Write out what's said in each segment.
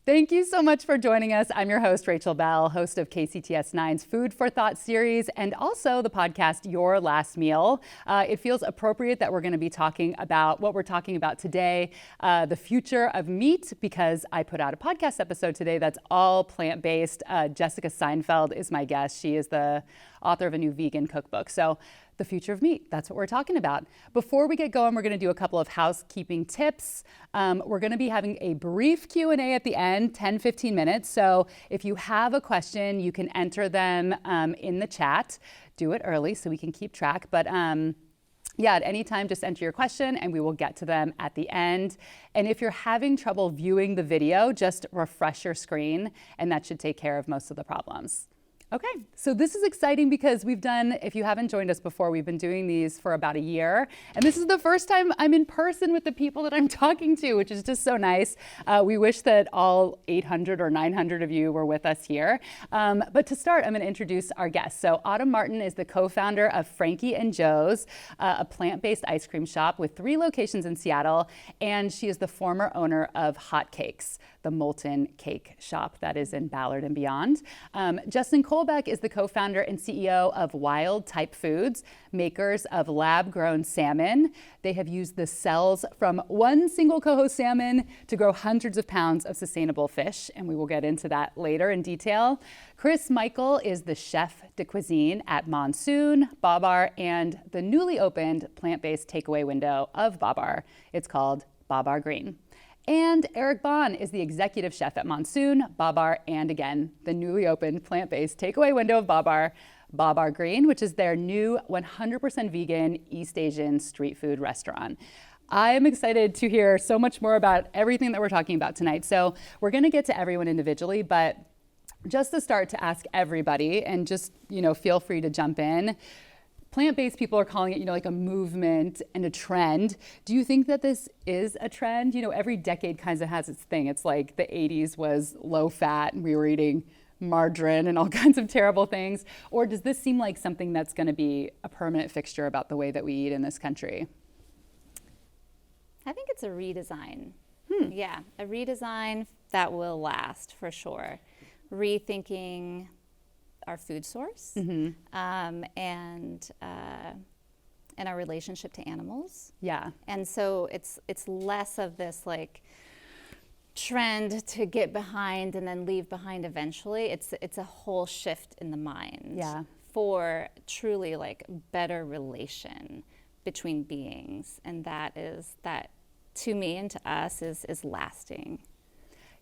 Thank you so much for joining us. I'm your host, Rachel Belle, host of KCTS 9's Food for Thought series and also the podcast, Your Last Meal. It feels appropriate that we're going to be talking about what we're talking about today, the future of meat, because I put out a podcast episode today that's all plant-based. Jessica Seinfeld is my guest. She is the author of a new vegan cookbook. So the future of meat, that's what we're talking about. Before we get going, we're going to do a couple of housekeeping tips. We're going to be having a brief Q&A at the end, 10-15 minutes. So if you have a question, you can enter them in the chat. Do it early so we can keep track. But yeah, at any time, just enter your question and we will get to them at the end. And if you're having trouble viewing the video, just refresh your screen and that should take care of most of the problems. Okay, so this is exciting because we've done, if you haven't joined us before, we've been doing these for about a year. And this is the first time I'm in person with the people that I'm talking to, which is just so nice. We wish that all 800 or 900 of you were with us here. But to start, I'm going to introduce our guest. So Autumn Martin is the co-founder of Frankie and Joe's, a plant-based ice cream shop with 3 locations in Seattle. And she is the former owner of Hot Cakes, the molten cake shop that is in Ballard and beyond. Justin Kolbeck is the co-founder and CEO of Wildtype Foods, makers of lab-grown salmon. They have used the cells from one single coho salmon to grow hundreds of pounds of sustainable fish, and we will get into that later in detail. Chris Michel is the chef de cuisine at Monsoon, Babar, and the newly opened plant-based takeaway window of Babar. It's called Babar Green. And Eric Banh is the executive chef at Monsoon, Babar, and again, the newly opened plant-based takeaway window of Babar, Babar Green, which is their new 100% vegan East Asian street food restaurant. I am excited to hear so much more about everything that we're talking about tonight. So we're going to get to everyone individually, but just to start to ask everybody, and just, feel free to jump in. Plant-based people are calling it, like a movement and a trend. Do you think that this is a trend? Every decade kind of has its thing. It's like the 80s was low fat and we were eating margarine and all kinds of terrible things. Or does this seem like something that's going to be a permanent fixture about the way that we eat in this country? I think it's a redesign. Yeah, a redesign that will last for sure. Rethinking our food source, and our relationship to animals. Yeah. And so it's less of this like trend to get behind and then leave behind eventually. It's a whole shift in the mind for truly like better relation between beings, and that to me and to us is lasting.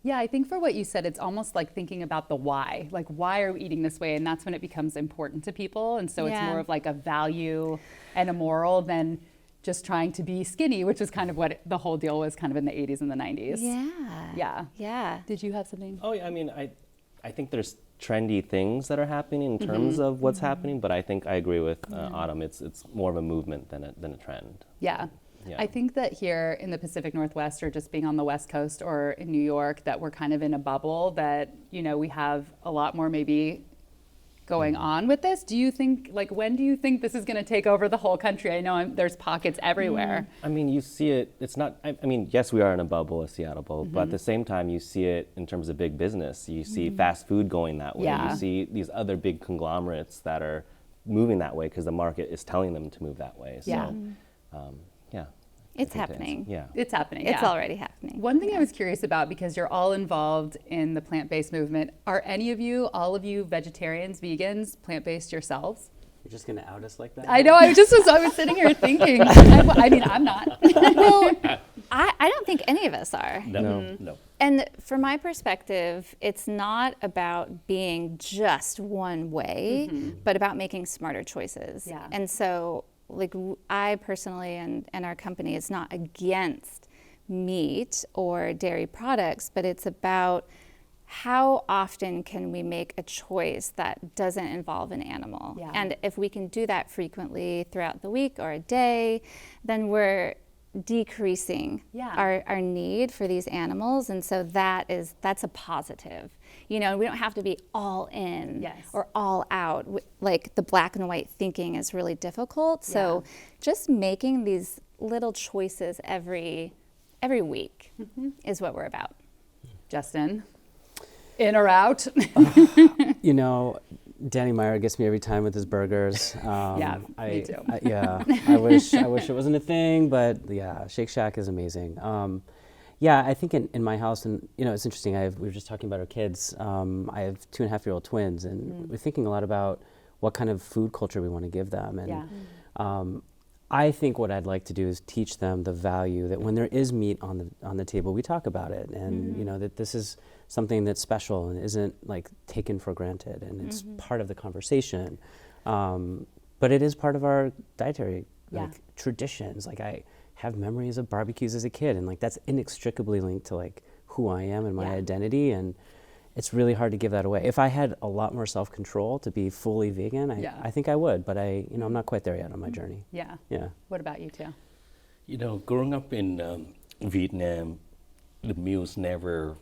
Yeah, I think for what you said, it's almost like thinking about the why. Like, why are we eating this way? And that's when it becomes important to people. And so it's more of like a value and a moral than just trying to be skinny, which is kind of what the whole deal was kind of in the 80s and the 90s. Yeah. Did you have something? Oh, yeah. I mean, I think there's trendy things that are happening in terms of what's happening. But I think I agree with Autumn. It's more of a movement than a trend. Yeah. I think that here in the Pacific Northwest, or just being on the West Coast or in New York, that we're kind of in a bubble that, we have a lot more maybe going on with this. Do you think, when do you think this is going to take over the whole country? I know there's pockets everywhere. I mean, you see it, it's not, I mean, yes, we are in a bubble, a Seattle bubble, but at the same time, you see it in terms of big business. You see fast food going that way. Yeah. You see these other big conglomerates that are moving that way because the market is telling them to move that way. Yeah. So, It's happening. It's happening. It's already happening. One thing I was curious about, because you're all involved in the plant-based movement, are any of you, all of you vegetarians, vegans, plant-based yourselves? You're just going to out us like that? I know. I was sitting here thinking. I mean, I'm not. Well, I don't think any of us are. No. And from my perspective, it's not about being just one way, but about making smarter choices. Yeah. And so, I personally and our company is not against meat or dairy products, but it's about how often can we make a choice that doesn't involve an animal? Yeah. And if we can do that frequently throughout the week or a day, then we're decreasing our need for these animals. And so that's a positive. We don't have to be all in or all out. Like the black and white thinking is really difficult. So just making these little choices every week is what we're about. Justin? In or out? You know, Danny Meyer gets me every time with his burgers. Me too. I wish it wasn't a thing, but yeah, Shake Shack is amazing. I think in my house, and you know, it's interesting. We were just talking about our kids. I have 2.5-year-old twins, and we're thinking a lot about what kind of food culture we want to give them. And I think what I'd like to do is teach them the value that when there is meat on the table, we talk about it, and you know, that this is something that's special and isn't like taken for granted, and it's part of the conversation. But it is part of our dietary traditions. Like I have memories of barbecues as a kid, and like that's inextricably linked to like who I am and my identity, and it's really hard to give that away. If I had a lot more self-control to be fully vegan, I think I would, but I'm not quite there yet on my journey. Yeah. What about you two? You know, growing up in Vietnam, the meals never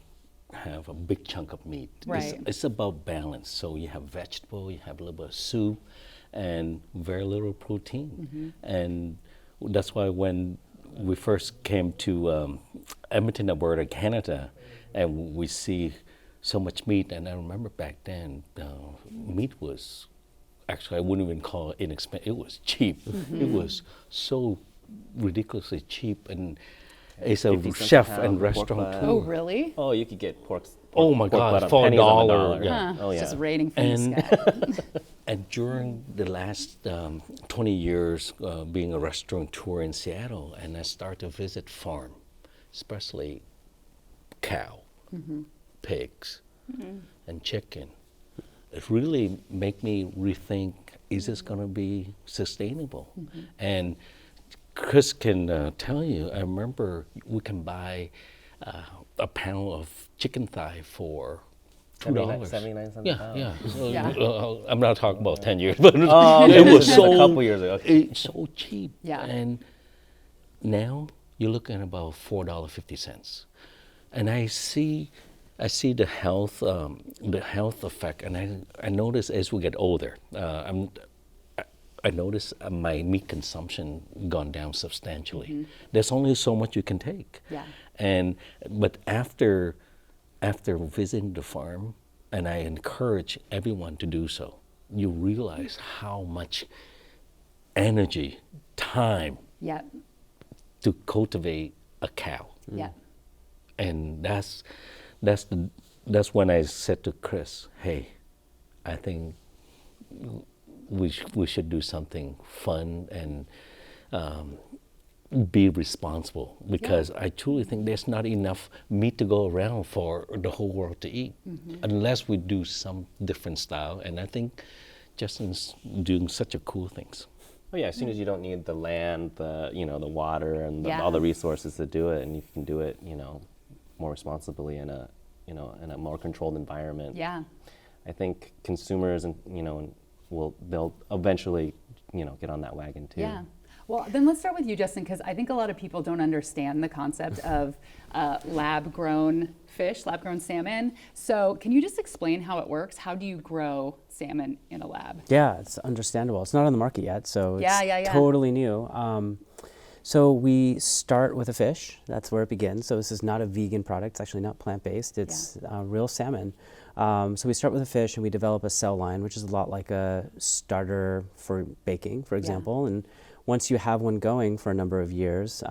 have a big chunk of meat. Right. It's about balance. So you have vegetable, you have a little bit of soup, and very little protein. And that's why when we first came to Edmonton, Alberta, Canada, and we see so much meat, and I remember back then, meat was, actually I wouldn't even call it inexpensive, it was cheap. It was so ridiculously cheap, and as a chef and restaurateur. Oh, really? Oh, you could get pork. Oh my God, butt for pennies on the $1. dollar. Yeah. Huh. Just rating from the sky. And during the last 20 years being a restaurateur in Seattle, and I started to visit farm, especially cow, pigs, and chicken. It really made me rethink, is this going to be sustainable? And Chris can tell you, I remember we can buy a pound of chicken thigh for $2. 79 cents. Yeah. So, Yeah. I'm not talking about 10 years, but Okay, it was just so a couple years ago. It's so cheap. Yeah. And now you're looking at about $4.50, and I see the health effect, and I notice as we get older, I notice my meat consumption gone down substantially. There's only so much you can take. Yeah. But after visiting the farm, and I encourage everyone to do so, you realize how much energy, time Yeah. to cultivate a cow. Yeah. And that's when I said to Chris, hey, I think we should do something fun and be responsible, because I truly think there's not enough meat to go around for the whole world to eat unless we do some different style. And I think Justin's doing such a cool things. Oh yeah, as soon as you don't need the land, the water and all the resources to do it, and you can do it, more responsibly in a more controlled environment. Yeah. I think consumers they'll eventually, get on that wagon too. Yeah. Well, then let's start with you, Justin, because I think a lot of people don't understand the concept of lab-grown fish, lab-grown salmon. So can you just explain how it works? How do you grow salmon in a lab? Yeah, it's understandable. It's not on the market yet, so it's Yeah. totally new. So we start with a fish. That's where it begins. So this is not a vegan product. It's actually not plant-based. It's real salmon. So we start with a fish, and we develop a cell line, which is a lot like a starter for baking, for example. And once you have one going for a number of years,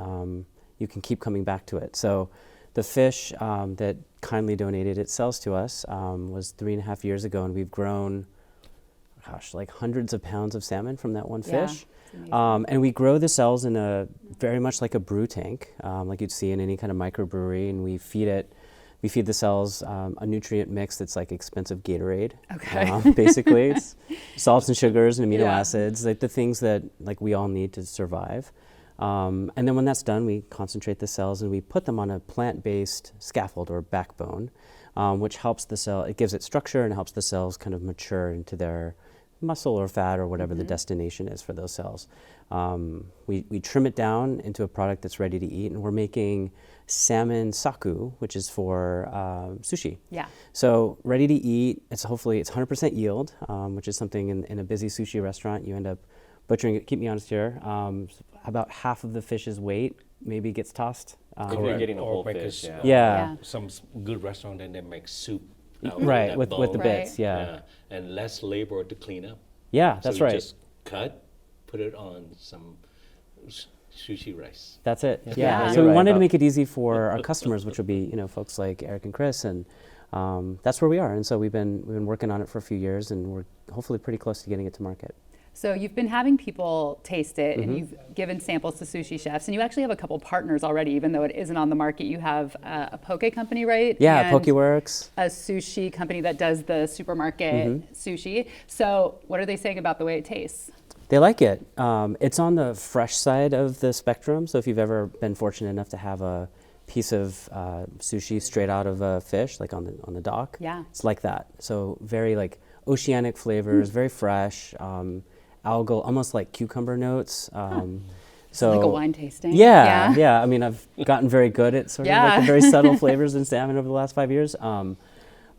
you can keep coming back to it. So the fish that kindly donated its cells to us was 3.5 years ago, and we've grown, like hundreds of pounds of salmon from that one fish. And we grow the cells in a very much like a brew tank, like you'd see in any kind of microbrewery, and we feed the cells a nutrient mix that's like expensive Gatorade. Okay. Basically, it's salts and sugars and amino acids, like the things that like we all need to survive. And then when that's done, we concentrate the cells and we put them on a plant-based scaffold or backbone, which helps the cell. It gives it structure and helps the cells kind of mature into their muscle or fat or whatever the destination is for those cells. We trim it down into a product that's ready to eat, and we're making salmon saku, which is for sushi. Yeah. So ready to eat. It's 100% yield, which is something in a busy sushi restaurant you end up butchering it. Keep me honest here. About half of the fish's weight maybe gets tossed. If you're getting a Or whole make fish, a Yeah. some good restaurant, and they make soup. out of Right, that with the bone. bits, yeah. And less labor to clean up. Yeah, that's so you right. just cut, put it on some sushi rice. That's it. Yeah, Yeah. So you're we right wanted to about- make it easy for our customers, which would be folks like Eric and Chris, and that's where we are. And so we've been working on it for a few years, and we're hopefully pretty close to getting it to market. So you've been having people taste it, and you've given samples to sushi chefs, and you actually have a couple partners already, even though it isn't on the market. You have a poke company, right? Yeah, And Pokeworks. a sushi company that does the supermarket sushi. So what are they saying about the way it tastes? They like it. It's on the fresh side of the spectrum. So if you've ever been fortunate enough to have a piece of sushi straight out of a fish, like on the dock, it's like that. So very like oceanic flavors, very fresh, algal, almost like cucumber notes. So Like a wine tasting. Yeah. I mean, I've gotten very good at sort of like the very subtle flavors in salmon over the last 5 years.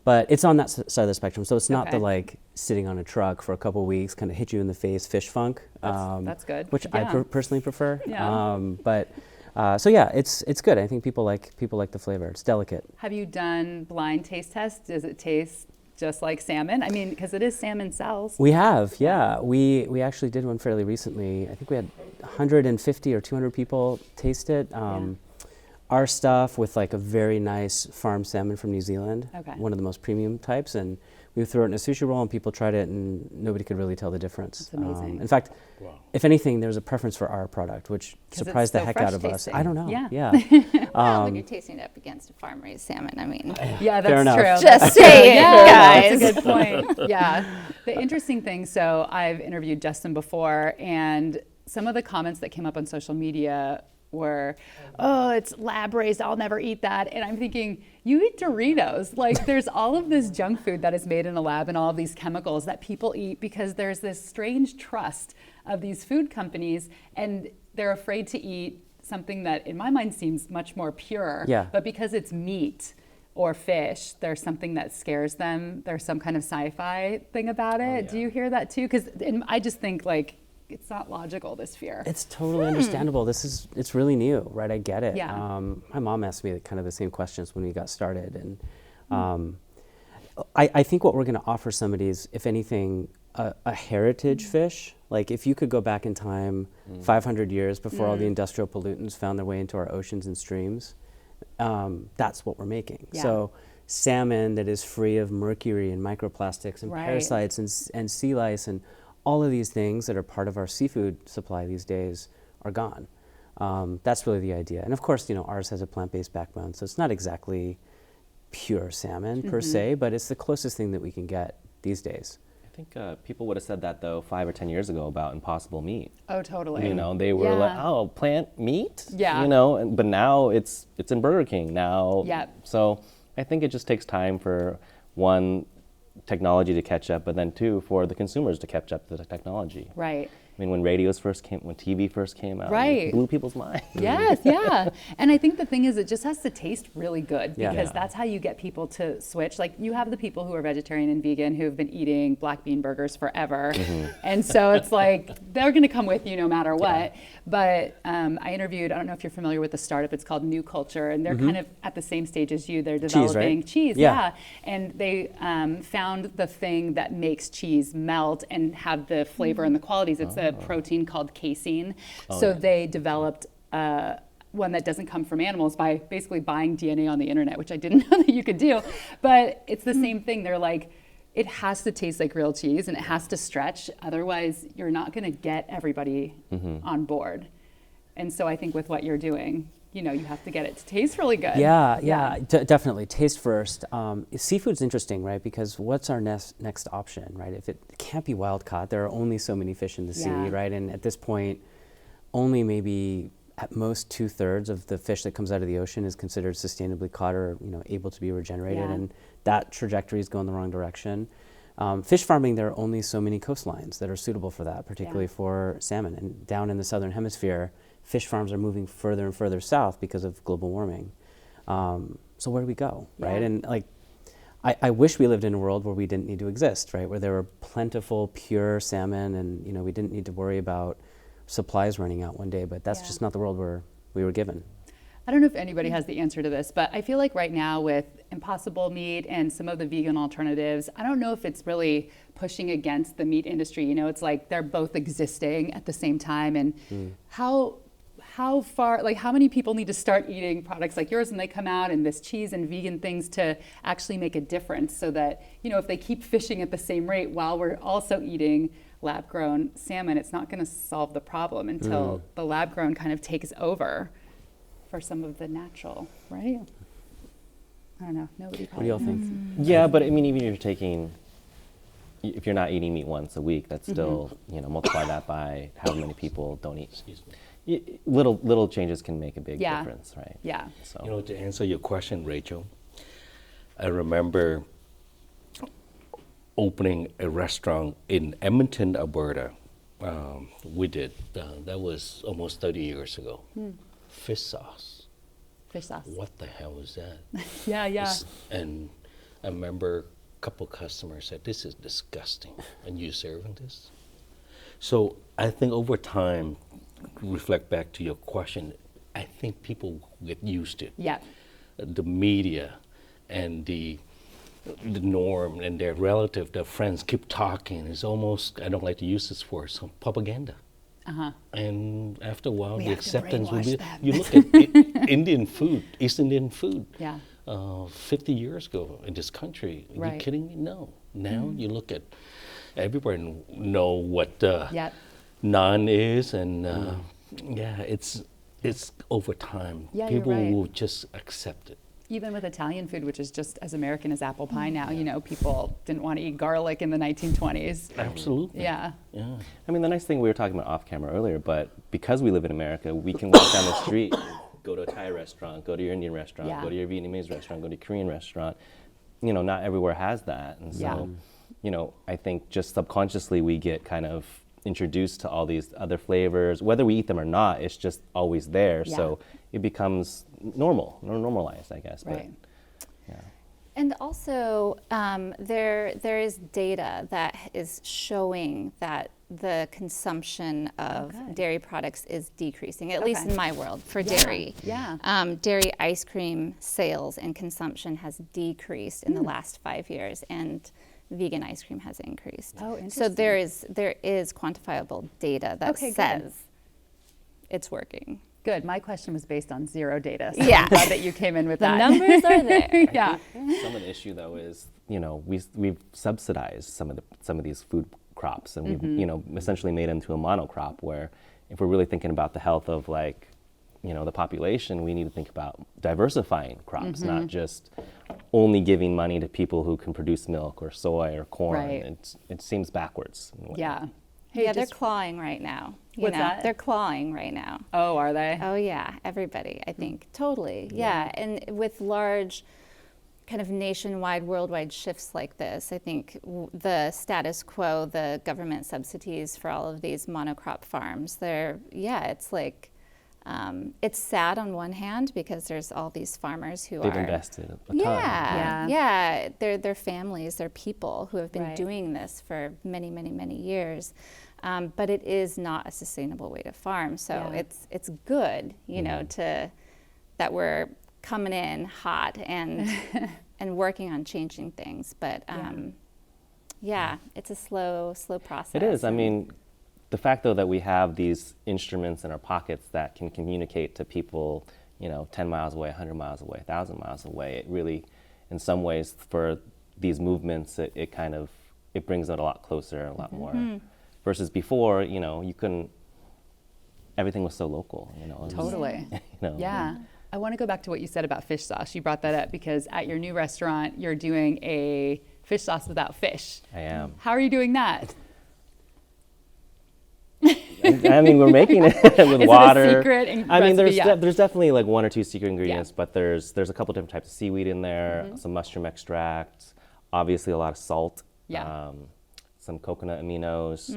But it's on that side of the spectrum. So it's not the like sitting on a truck for a couple of weeks, kind of hit you in the face fish funk. That's good. Which I personally prefer. Yeah. So yeah, it's good. I think people like the flavor. It's delicate. Have you done blind taste tests? Does it taste just like salmon? I mean, because it is salmon cells. We have, yeah. We actually did one fairly recently. I think we had 150 or 200 people taste it. Our stuff with like a very nice farm salmon from New Zealand, one of the most premium types, and we threw it in a sushi roll and people tried it and nobody could really tell the difference. That's amazing. In fact, if anything, there's a preference for our product, which surprised the heck out of us. I don't know. Yeah. Well, when you're tasting it up against a farm-raised salmon, I mean, Yeah, Fair that's enough. true. just saying, guys. That's a good point. Yeah. The interesting thing, so I've interviewed Justin before, and some of the comments that came up on social media were, oh, it's lab raised, I'll never eat that. And I'm thinking, you eat Doritos. Like, there's all of this junk food that is made in a lab and all of these chemicals that people eat because there's this strange trust of these food companies, and they're afraid to eat something that in my mind seems much more pure. Yeah. But because it's meat or fish, there's something that scares them. There's some kind of sci-fi thing about it. Do you hear that too? Because I just think like, it's not logical, this fear. It's totally understandable. It's really new, right? I get it. Yeah. My mom asked me kind of the same questions when we got started. And I think what we're going to offer somebody is, if anything, a heritage fish. Like if you could go back in time 500 years before all the industrial pollutants found their way into our oceans and streams, that's what we're making. Yeah. So salmon that is free of mercury and microplastics and parasites and sea lice and all of these things that are part of our seafood supply these days are gone. That's really the idea. And of course, ours has a plant-based backbone, so it's not exactly pure salmon per se, but it's the closest thing that we can get these days. I think people would have said that though 5 or 10 years ago about Impossible Meat. Oh, totally. They were like, oh, plant meat? Yeah. But now it's in Burger King now. Yeah. So I think it just takes time for one, technology to catch up, but then two, for the consumers to catch up to the technology. Right. I mean, when TV first came out, it blew people's minds. Yes, yeah. And I think the thing is, it just has to taste really good because Yeah. that's how you get people to switch. Like, you have the people who are vegetarian and vegan who've been eating black bean burgers forever. And so it's like, they're going to come with you no matter what. But I interviewed, I don't know if you're familiar with the startup, it's called New Culture, and they're kind of at the same stage as you. They're developing cheese, Yeah. And they found the thing that makes cheese melt and have the flavor and the qualities. It's a protein called casein. They developed one that doesn't come from animals by basically buying DNA on the internet, which I didn't know that you could do. But it's the same thing. They're like, it has to taste like real cheese and it has to stretch. Otherwise, you're not going to get everybody on board. And so I think with what you're doing, you have to get it to taste really good. Yeah, definitely. Taste first. Seafood's interesting, right? Because what's our next option, right? If it can't be wild caught, there are only so many fish in the sea, right? And at this point, only maybe at most 2/3 of the fish that comes out of the ocean is considered sustainably caught or able to be regenerated, and that trajectory is going the wrong direction. Fish farming, there are only so many coastlines that are suitable for that, particularly for salmon. And down in the southern hemisphere, fish farms are moving further and further south because of global warming. So where do we go, right? And I wish we lived in a world where we didn't need to exist, right? Where there were plentiful, pure salmon, and we didn't need to worry about supplies running out one day. But that's just not the world we were given. I don't know if anybody has the answer to this, but I feel like right now with Impossible Meat and some of the vegan alternatives, I don't know if it's really pushing against the meat industry. You know, it's like they're both existing at the same time. And how far, like how many people need to start eating products like yours when they come out, and this cheese and vegan things, to actually make a difference, so that, you know, if they keep fishing at the same rate while we're also eating lab-grown salmon, it's not going to solve the problem until the lab-grown kind of takes over for some of the natural, right? I don't know. Nobody What do probably y'all knows. think? Yeah, but I mean, even if you're not eating meat once a week, that's still, you know, multiply that by how many people don't eat. Excuse me. Little changes can make a big Yeah. difference, right? Yeah. So You know, to answer your question, Rachel, I remember opening a restaurant in Edmonton, Alberta. We did. That was almost 30 years ago. Fish sauce. Fish sauce. What the hell is that? Yeah, yeah. And I remember a couple customers said, "This is disgusting." And you serving this? So I think over time, reflect back to your question, I think people get used to it. Yeah. The media and the norm and their relative, their friends keep talking. It's almost, I don't like to use this word, some propaganda. And after a while, We the have to acceptance will be. brainwash them. You look at Indian food, East Indian food. Yeah. 50 years ago in this country. Are Right. you kidding me? No. Now you look at, everybody know what Yep. naan is, and yeah, it's over time. Yeah, you're People right. will just accept it. Even with Italian food, which is just as American as apple pie now, you know, people didn't want to eat garlic in the 1920s. Absolutely. Yeah. Yeah. I mean, the nice thing, we were talking about off camera earlier, but because we live in America, we can walk down the street, go to a Thai restaurant, go to your Indian restaurant, Yeah. go to your Vietnamese restaurant, go to your Korean restaurant. You know, not everywhere has that. And so, Yeah. you know, I think just subconsciously we get kind of introduced to all these other flavors. Whether we eat them or not, it's just always there. Yeah. So it becomes normal, or normalized, I guess. Right. But, yeah. And also, there is data that is showing that the consumption of dairy products is decreasing, at least in my world, for dairy. Yeah. Dairy ice cream sales and consumption has decreased in the last 5 years, and vegan ice cream has increased. Oh, So there is quantifiable data that Okay, good. says it's working. Good. My question was based on zero data. So Yeah. I'm glad that you came in with The that. numbers are there. Yeah. Some of the issue though is, you know, we've subsidized some of these food crops, and we've, you know, essentially made them to a monocrop, where if we're really thinking about the health of, like, you know, the population, we need to think about diversifying crops, not just only giving money to people who can produce milk or soy or corn. Right. It seems backwards. in a way. Yeah. Yeah, they're just- clawing right now. You What's know, that? They're clawing right now. Oh, are they? Oh yeah, everybody, I think. Totally. Yeah. And with large kind of nationwide, worldwide shifts like this, I think the status quo, the government subsidies for all of these monocrop farms, it's like, it's sad on one hand because there's all these farmers who They've are invested a ton. yeah. They're families, they're people who have been Right. doing this for many, many, many years. But it is not a sustainable way to farm. So Yeah. it's good, you know, that we're coming in hot and and working on changing things. But it's a slow process. It is. I mean, the fact though that we have these instruments in our pockets that can communicate to people, you know, 10 miles away, 100 miles away, 1,000 miles away, it really, in some ways, for these movements, it kind of, it brings it a lot closer, a lot more. Versus before, you know, you couldn't, everything was so local, you know. It was, Totally. you know, Yeah. I want to go back to what you said about fish sauce. You brought that up because at your new restaurant, you're doing a fish sauce without fish. I am. How are you doing that? I mean, we're making it with Is water. it a secret I mean, recipe? Yeah. there's definitely like one or two secret ingredients, but there's a couple different types of seaweed in there, some mushroom extract, obviously a lot of salt, Yeah. some coconut aminos,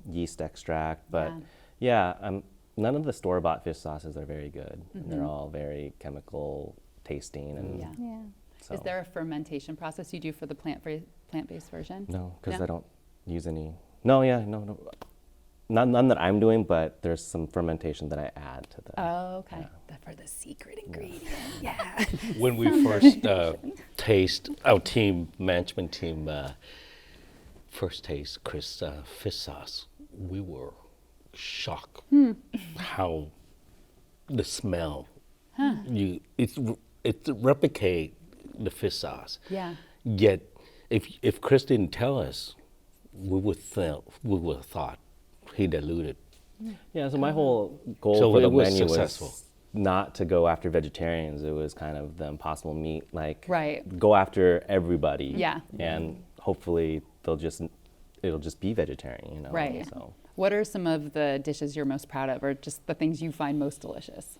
yeast extract. But Yeah. none of the store-bought fish sauces are very good. And they're all very chemical tasting, and Yeah. Yeah. so Is there a fermentation process you do for the plant-based version? no, because No? I don't use any. No, yeah, no. none that I'm doing, but there's some fermentation that I add to the. Oh, okay. For the secret ingredient. Yeah. When we first taste, our management team, first taste Chris fish sauce, we were shocked how the smell, it replicate the fish sauce. Yeah. Yet, if Chris didn't tell us, we would have thought he diluted. Yeah, so my whole goal So for the it was menu successful. was not to go after vegetarians. It was kind of the impossible meat, like Right. go after everybody. Yeah. And hopefully it'll just be vegetarian, you know. Right. So What are some of the dishes you're most proud of, or just the things you find most delicious?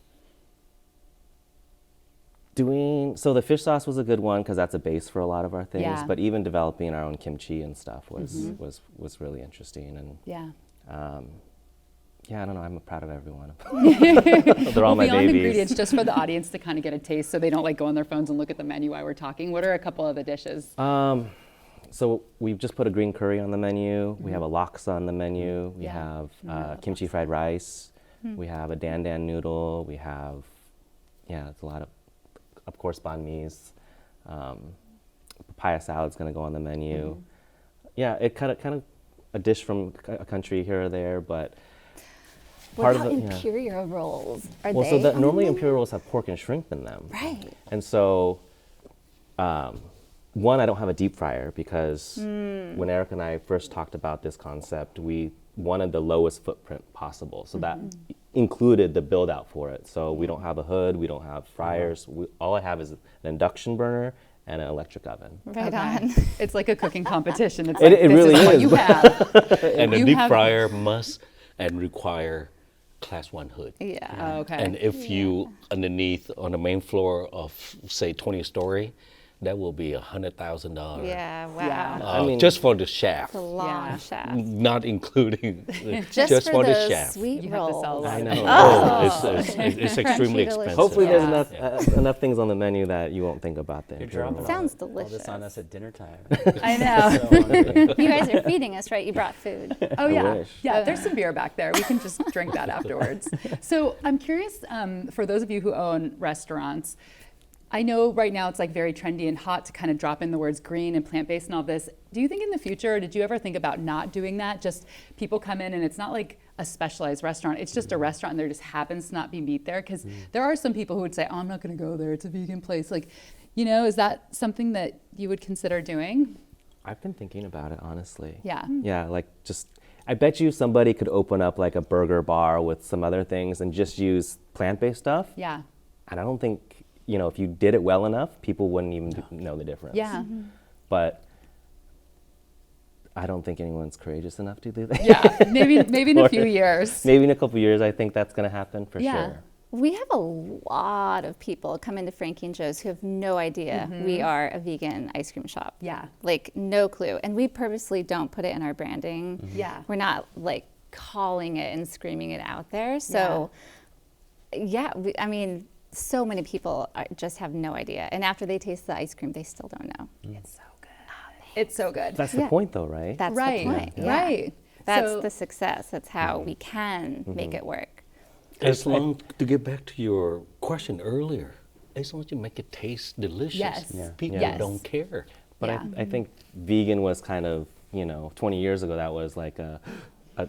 so the fish sauce was a good one because that's a base for a lot of our things. Yeah. But even developing our own kimchi and stuff was really interesting. And Yeah. yeah, I don't know. I'm proud of everyone. They're all my Beyond babies. ingredients, just for the audience to kind of get a taste, so they don't like go on their phones and look at the menu while we're talking. What are a couple of the dishes? So we've just put a green curry on the menu. We have a laksa on the menu. We Yeah. have kimchi fried rice. We have a dan dan noodle. We have, it's a lot of course, banh mi's. Papaya salad's going to go on the menu. Yeah, it kind of a dish from a country here or there, but What part about of the imperial rolls? Are well, they so that on normally the menu? imperial rolls have pork and shrimp in them. Right. And so, one, I don't have a deep fryer because when Eric and I first talked about this concept, we wanted the lowest footprint possible. So that included the build out for it. So we don't have a hood, we don't have fryers. All I have is an induction burner and an electric oven. Right Okay. on. It's like a cooking competition. It's It- like, it this really is what is. you have. And the You deep have- fryer must and require class 1 hood. Yeah. Oh, okay. And if you underneath on the main floor of say 20-story, that will be $100,000. Yeah, wow. Yeah. I mean- just for the shaft, It's a long Yeah. shaft. not including Just for the those shaft. sweet You have to rolls. sell that. I know. It's extremely delicious. expensive. Hopefully there's Yeah. enough things on the menu that you won't think about the You're imperial dropping roll. Sounds all this delicious. on us at dinner time. I know. So hungry. You guys are feeding us, right? You brought food. Oh yeah, wish. yeah. There's some beer back there. We can just drink that afterwards. So I'm curious, for those of you who own restaurants, I know right now it's like very trendy and hot to kind of drop in the words green and plant-based and all this. Do you think in the future, or did you ever think about not doing that? Just people come in and it's not like a specialized restaurant. It's just a restaurant and there just happens to not be meat there. Because there are some people who would say, oh, I'm not going to go there. It's a vegan place. Like, is that something that you would consider doing? I've been thinking about it, honestly. Yeah. Yeah, like I bet you somebody could open up like a burger bar with some other things and just use plant-based stuff. Yeah. And I don't think, if you did it well enough, people wouldn't even know the difference. Yeah. But I don't think anyone's courageous enough to do that. Yeah. Maybe in a few years. Maybe in a couple years, I think that's going to happen for Yeah. sure. We have a lot of people come into Frankie and Joe's who have no idea we are a vegan ice cream shop. Yeah. Like no clue. And we purposely don't put it in our branding. Yeah. We're not like calling it and screaming it out there. So so many people just have no idea. And after they taste the ice cream, they still don't know. It's so good. It's so good. That's the Yeah. point, though, right? That's right. the point. Yeah. Right. That's So- the success. That's how we can make it work. As long to get back to your question earlier, as long as you make it taste delicious, Yes. Yeah. people Yes. don't care. But Yeah. I think vegan was kind of, 20 years ago, that was like a a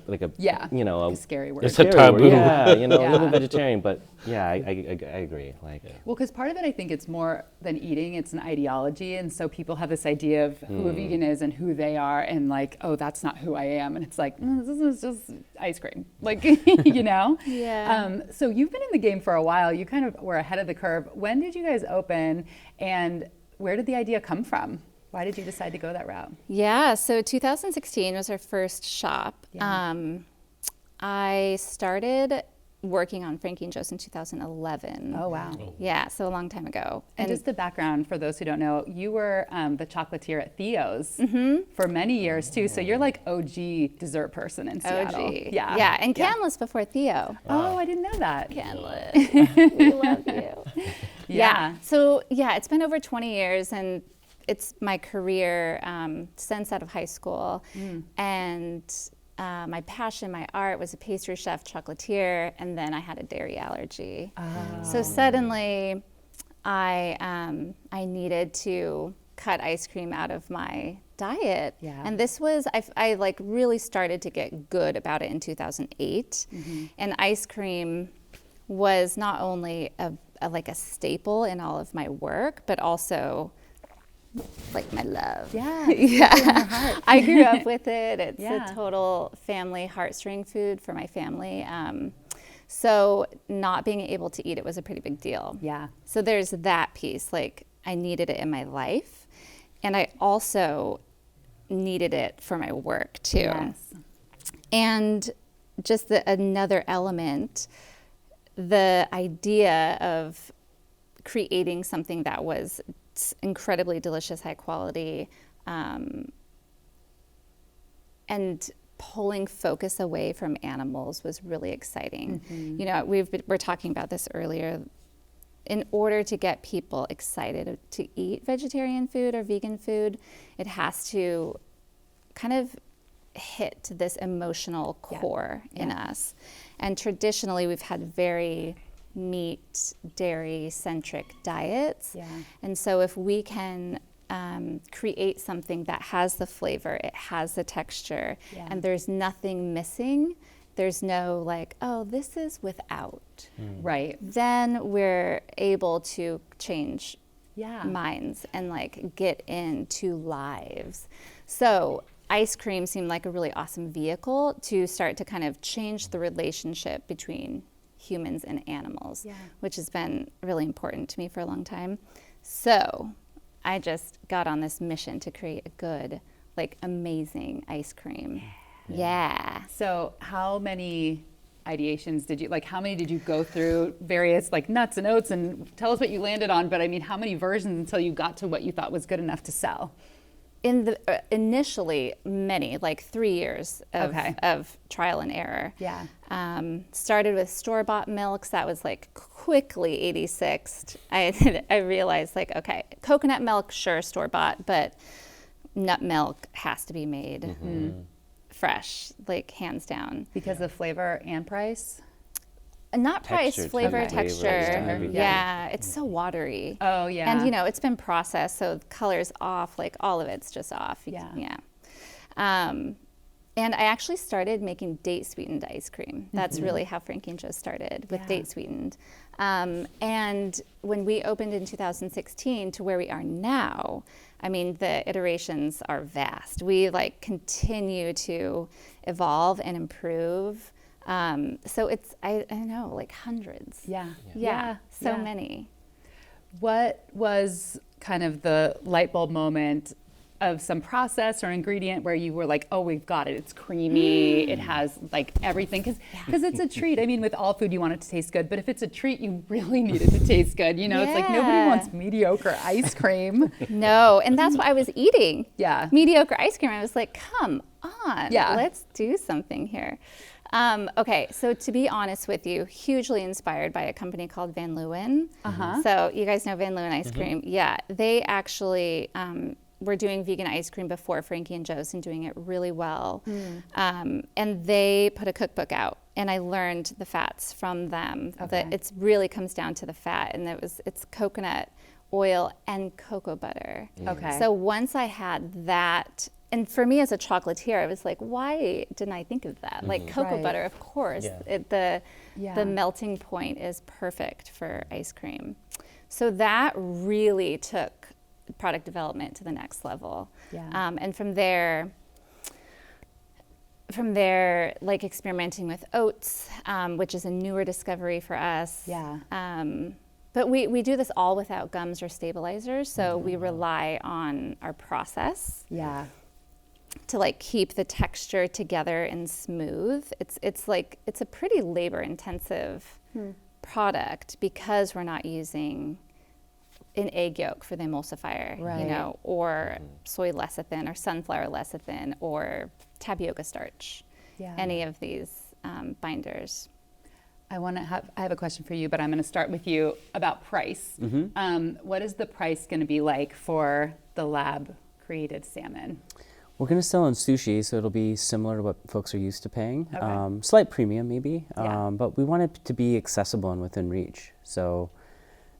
scary word. It's a scary taboo. word. Yeah, Yeah. living vegetarian. But yeah, I agree. Like, Well, because part of it, I think it's more than eating, it's an ideology. And so people have this idea of who a vegan is and who they are, and like, oh, that's not who I am. And it's like, this is just ice cream. Like, Yeah. So you've been in the game for a while. You kind of were ahead of the curve. When did you guys open, and where did the idea come from? Why did you decide to go that route? Yeah, so 2016 was our first shop. Yeah. I started working on Frankie and Joe's in 2011. Oh, wow. Yeah, so a long time ago. And just the background for those who don't know, you were the chocolatier at Theo's for many years too. So you're like OG dessert person in Seattle. OG. Yeah. Yeah, and Canlis before Theo. Oh, I didn't know that. Canlis, we love you. Yeah. So yeah, it's been over 20 years, and it's my career since out of high school. And my passion, my art was a pastry chef, chocolatier, and then I had a dairy allergy. So suddenly I needed to cut ice cream out of my diet. Yeah. And this was, I like really started to get good about it in 2008. And ice cream was not only like a staple in all of my work, but also like my love. Yeah. Yeah. I grew up with it. It's Yeah. a total family heartstring food for my family. So not being able to eat it was a pretty big deal. Yeah. So there's that piece, like I needed it in my life. And I also needed it for my work too. Yes. And just another element, the idea of creating something that was incredibly delicious, high quality, and pulling focus away from animals was really exciting. You know, we're talking about this earlier. In order to get people excited to eat vegetarian food or vegan food, it has to kind of hit this emotional core in us. And traditionally, we've had very meat, dairy-centric diets. Yeah. And so if we can create something that has the flavor, it has the texture, and there's nothing missing, there's no like, oh, this is without. Right. Then we're able to change Yeah. minds and like get into lives. So ice cream seemed like a really awesome vehicle to start to kind of change the relationship between humans and animals, which has been really important to me for a long time. So I just got on this mission to create a good, like amazing ice cream. Yeah. So how many ideations did you, like how many did you go through, various like nuts and oats, and tell us what you landed on, but I mean, how many versions until you got to what you thought was good enough to sell? In the initially many, like 3 years of trial and error. Yeah. Started with store-bought milks. That was like quickly 86'd. I realized like, okay, coconut milk, sure, store-bought, but nut milk has to be made fresh, like hands down. Because of flavor and price? Not price, Texture, flavor, too. texture. Flavor, Yeah, it's so watery. Oh, yeah. And you know, it's been processed, so the color's off, like all of it's just off. Yeah. And I actually started making date sweetened ice cream. That's really how Frankie and Joe started, with date sweetened. And when we opened in 2016 to where we are now, I mean, the iterations are vast. We like continue to evolve and improve. So it's, I don't know, like hundreds. Yeah. So many. What was kind of the light bulb moment of some process or ingredient where you were like, oh, we've got it. It's creamy. It has like everything. Because it's a treat. I mean, with all food, you want it to taste good. But if it's a treat, you really need it to taste good. You know, it's like nobody wants mediocre ice cream. No, and that's what I was eating. Yeah. Mediocre ice cream. I was like, come on. Let's do something here. Okay, so to be honest with you, hugely inspired by a company called Van Leeuwen. So you guys know Van Leeuwen ice cream. Yeah, they actually were doing vegan ice cream before Frankie and Joe's and doing it really well. And they put a cookbook out, and I learned the fats from them. That it really comes down to the fat, and it's coconut oil and cocoa butter. So once I had that, and for me as a chocolatier, I was like, why didn't I think of that? Like cocoa butter, of course. The melting point is perfect for ice cream. So that really took product development to the next level. And from there, like experimenting with oats, which is a newer discovery for us. But we do this all without gums or stabilizers, so we rely on our process. To like keep the texture together and smooth. It's a pretty labor intensive product because we're not using an egg yolk for the emulsifier, you know, or soy lecithin or sunflower lecithin or tapioca starch, any of these binders. I have a question for you, but I'm going to start with you about price. What is the price going to be like for the lab created salmon? We're going to sell in sushi, so it'll be similar to what folks are used to paying. Okay. Slight premium, maybe, Yeah. but we want it to be accessible and within reach. So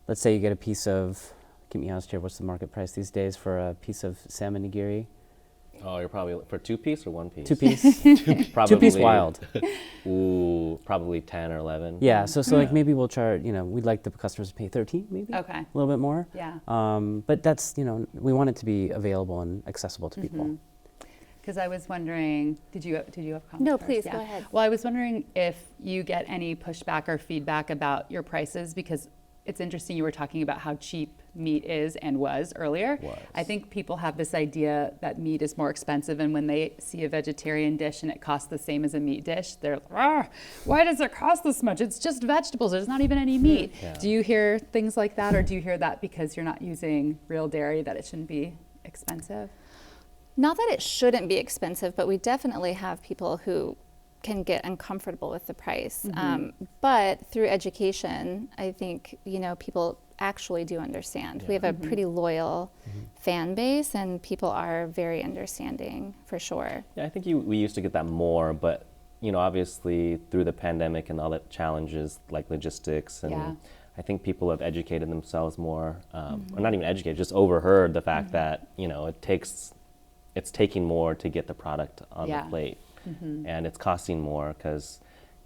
let's say you get a piece of, keep me honest here, what's the market price these days for a piece of salmon nigiri? Oh, you're probably for 2 piece or 1 piece? 2 piece. Probably, 2 piece wild. Ooh, probably 10 or 11. Yeah, so like maybe we'll charge, we'd like the customers to pay 13 maybe. Okay. A little bit more. Yeah. But that's, we want it to be available and accessible to people. Because I was wondering, did you have comments? No, first? please, Yeah. go ahead. Well, I was wondering if you get any pushback or feedback about your prices, because it's interesting you were talking about how cheap meat is and was earlier. I think people have this idea that meat is more expensive, and when they see a vegetarian dish and it costs the same as a meat dish, they're like, why does it cost this much? It's just vegetables. There's not even any meat. Yeah. Do you hear things like that, or do you hear that because you're not using real dairy that it shouldn't be expensive? Not that it shouldn't be expensive, but we definitely have people who can get uncomfortable with the price. But through education, I think, people actually do understand. We have a pretty loyal fan base, and people are very understanding, for sure. Yeah, I think we used to get that more, but obviously through the pandemic and all the challenges like logistics, and I think people have educated themselves more, or not even educated, just overheard the fact that it's taking more to get the product on the plate, and it's costing more because,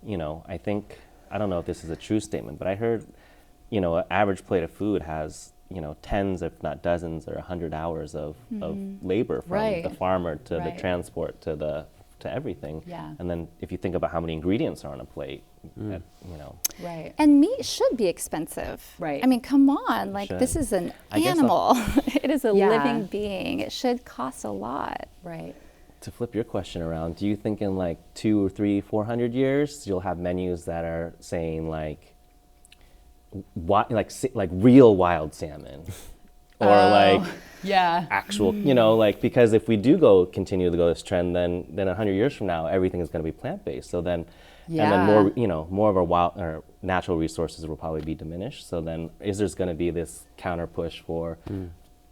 I don't know if this is a true statement, but I heard, an average plate of food has, tens, if not dozens, or 100 hours of labor from the farmer to the transport to everything. Yeah. And then if you think about how many ingredients are on a plate, Right. And meat should be expensive. Right. I mean, come on, this is an animal. It is a living being. It should cost a lot. Right. To flip your question around, do you think in like 200 or 300, 400 years you'll have menus that are saying like real wild salmon, or actual, because if we do continue to go this trend, then 100 years from now everything is going to be plant-based. So then, and then more of our wild or natural resources will probably be diminished. So then, is there's going to be this counter push for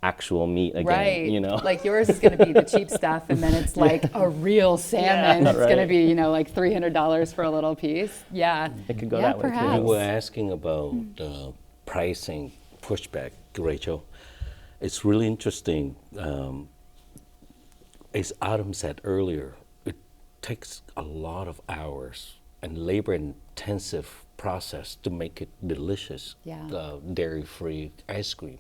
actual meat again? Right. Like yours is going to be the cheap stuff, and then it's like a real salmon. It's going to be, like $300 for a little piece. Yeah. It could go that way perhaps. You were asking about pricing pushback, Rachel. It's really interesting. As Adam said earlier, it takes a lot of hours and labor-intensive process to make it delicious, dairy-free ice cream.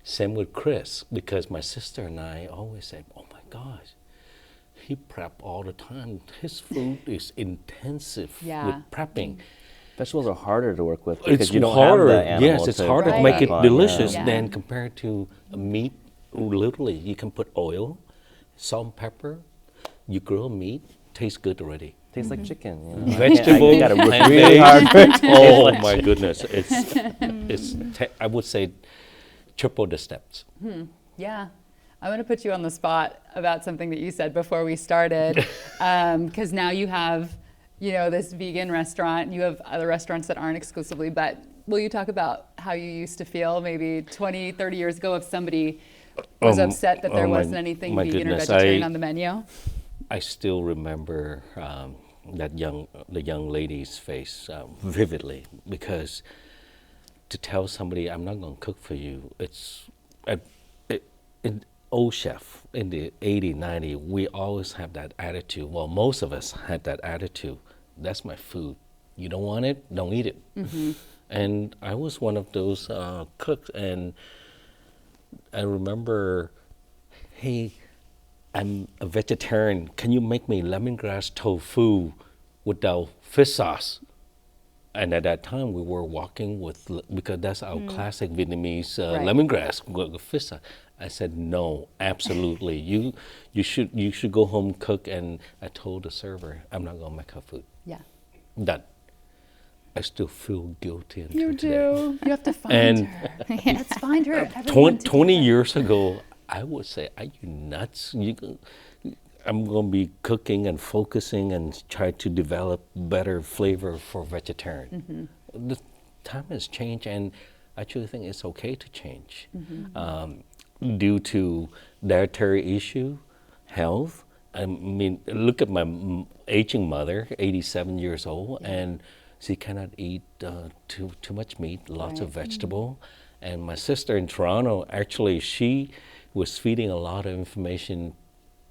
Same with Chris, because my sister and I always say, oh my gosh, he prep all the time. His food is intensive with prepping. Vegetables are harder to work with because It's you don't harder. have the animal. Yes, it's harder to make it delicious Yeah. than compared to meat. Literally, you can put oil, salt and pepper, you grill meat, tastes good already. Tastes like chicken. Vegetable, You gotta work plant-based. really hard for it to taste Oh like my goodness, I would say triple the steps. Yeah. I'm going to put you on the spot about something that you said before we started, because now you have, this vegan restaurant. You have other restaurants that aren't exclusively, but will you talk about how you used to feel maybe 20, 30 years ago if somebody was upset that there wasn't anything vegan or vegetarian on the menu? I still remember the young lady's face vividly, because to tell somebody I'm not going to cook for you, old chef in the 80, 90, we always have that attitude. Well, most of us had that attitude. That's my food. You don't want it, don't eat it. And I was one of those cooks, and I remember, hey, I'm a vegetarian. Can you make me lemongrass tofu without fish sauce? And at that time, we were walking with, because that's our classic Vietnamese lemongrass with fish sauce. I said, no, absolutely. You should go home, cook. And I told the server, I'm not going to make her food. Yeah. Done. I still feel guilty until You today. do. You have to find her. Let's find her. 20 years ago, I would say, are you nuts? I'm going to be cooking and focusing and try to develop better flavor for vegetarian. The time has changed, and I actually think it's okay to change. Due to dietary issue, health. I mean, look at my aging mother, 87 years old, and she cannot eat too much meat, lots of vegetable. And my sister in Toronto, actually, she was feeding a lot of information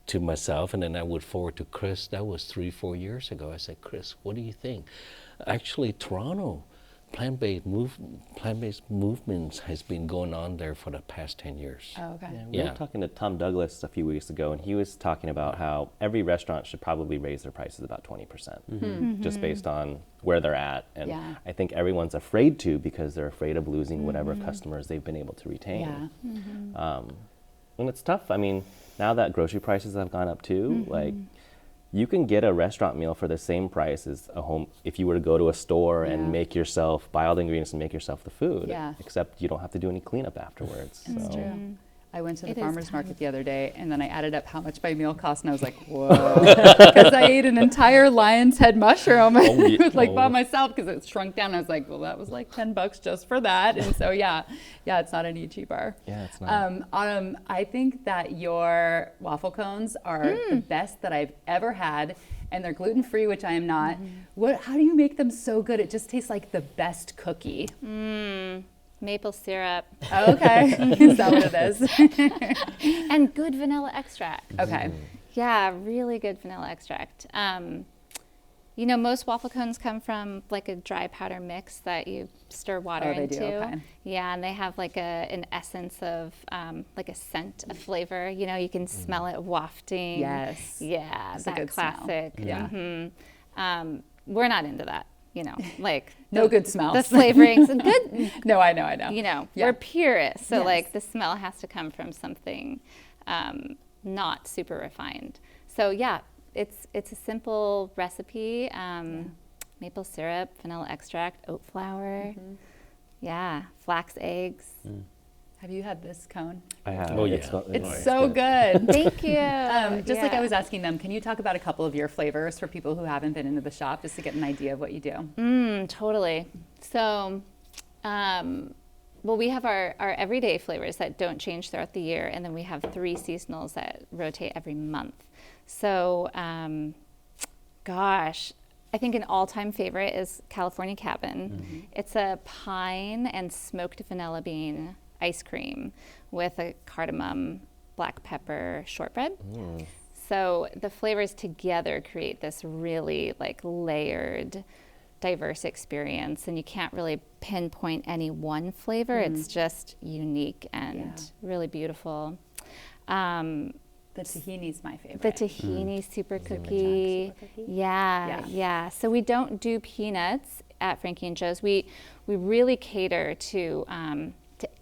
to myself, and then I would forward to Chris. That was 3-4 years ago. I said, Chris, what do you think? Actually, Toronto, plant-based movements has been going on there for the past 10 years. Oh, okay. We were talking to Tom Douglas a few weeks ago, and he was talking about how every restaurant should probably raise their prices about 20%, just based on where they're at. And I think everyone's afraid to, because they're afraid of losing whatever customers they've been able to retain. And it's tough. I mean, now that grocery prices have gone up too, like, you can get a restaurant meal for the same price as a home if you were to go to a store and make yourself, buy all the ingredients and make yourself the food, except you don't have to do any cleanup afterwards. That's true. I went to the farmer's market the other day, and then I added up how much my meal cost, and I was like, whoa. Because I ate an entire lion's head mushroom by myself, because it shrunk down. I was like, well, that was like $10 just for that. And so, it's not any cheaper. Yeah, it's not. Autumn, I think that your waffle cones are the best that I've ever had, and they're gluten-free, which I am not. How do you make them so good? It just tastes like the best cookie. Maple syrup. Oh, okay. Is that what it is? And good vanilla extract. Okay. Yeah, really good vanilla extract. You know, most waffle cones come from like a dry powder mix that you stir water into. Do? Okay. Yeah, and they have like an essence of like a scent, a flavor. You know, you can smell it wafting. Yes. Yeah, it's that a good classic. Smell. Yeah. We're not into that. You know, like no good smells. The flavorings good. No, I know. You know, we're purists, so like the smell has to come from something not super refined. So yeah, it's a simple recipe: maple syrup, vanilla extract, oat flour, flax eggs. Have you had this cone? I have. Oh, yeah. It's so good. Thank you. Just like I was asking them, can you talk about a couple of your flavors for people who haven't been into the shop, just to get an idea of what you do? Totally. So, well, we have our everyday flavors that don't change throughout the year, and then we have 3 seasonals that rotate every month. So, I think an all-time favorite is California Cabin. It's a pine and smoked vanilla bean ice cream with a cardamom, black pepper shortbread. So the flavors together create this really like layered, diverse experience, and you can't really pinpoint any one flavor. It's just unique and really beautiful. The tahini's my favorite. The tahini super cookie. Yeah. So we don't do peanuts at Frankie and Joe's. We really cater to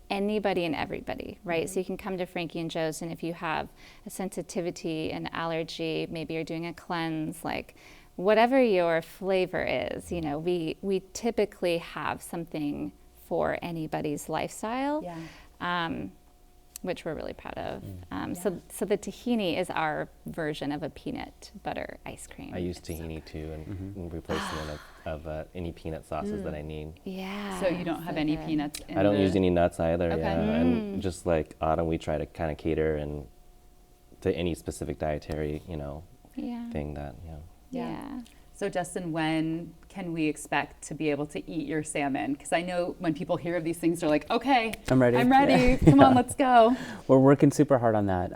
anybody and everybody, right? So you can come to Frankie and Joe's, and if you have a sensitivity, an allergy, maybe you're doing a cleanse, like whatever your flavor is, you know, we typically have something for anybody's lifestyle. Which we're really proud of. So the tahini is our version of a peanut butter ice cream. I use tahini too, and replacement of any peanut sauces that I need. Yeah. So you don't have any peanuts in I don't use any nuts either. Okay. And just like Autumn, we try to kind of cater to any specific dietary, thing that, Yeah. So Justin, when can we expect to be able to eat your salmon? Because I know when people hear of these things, they're like, okay, I'm ready. Come on, let's go. We're working super hard on that.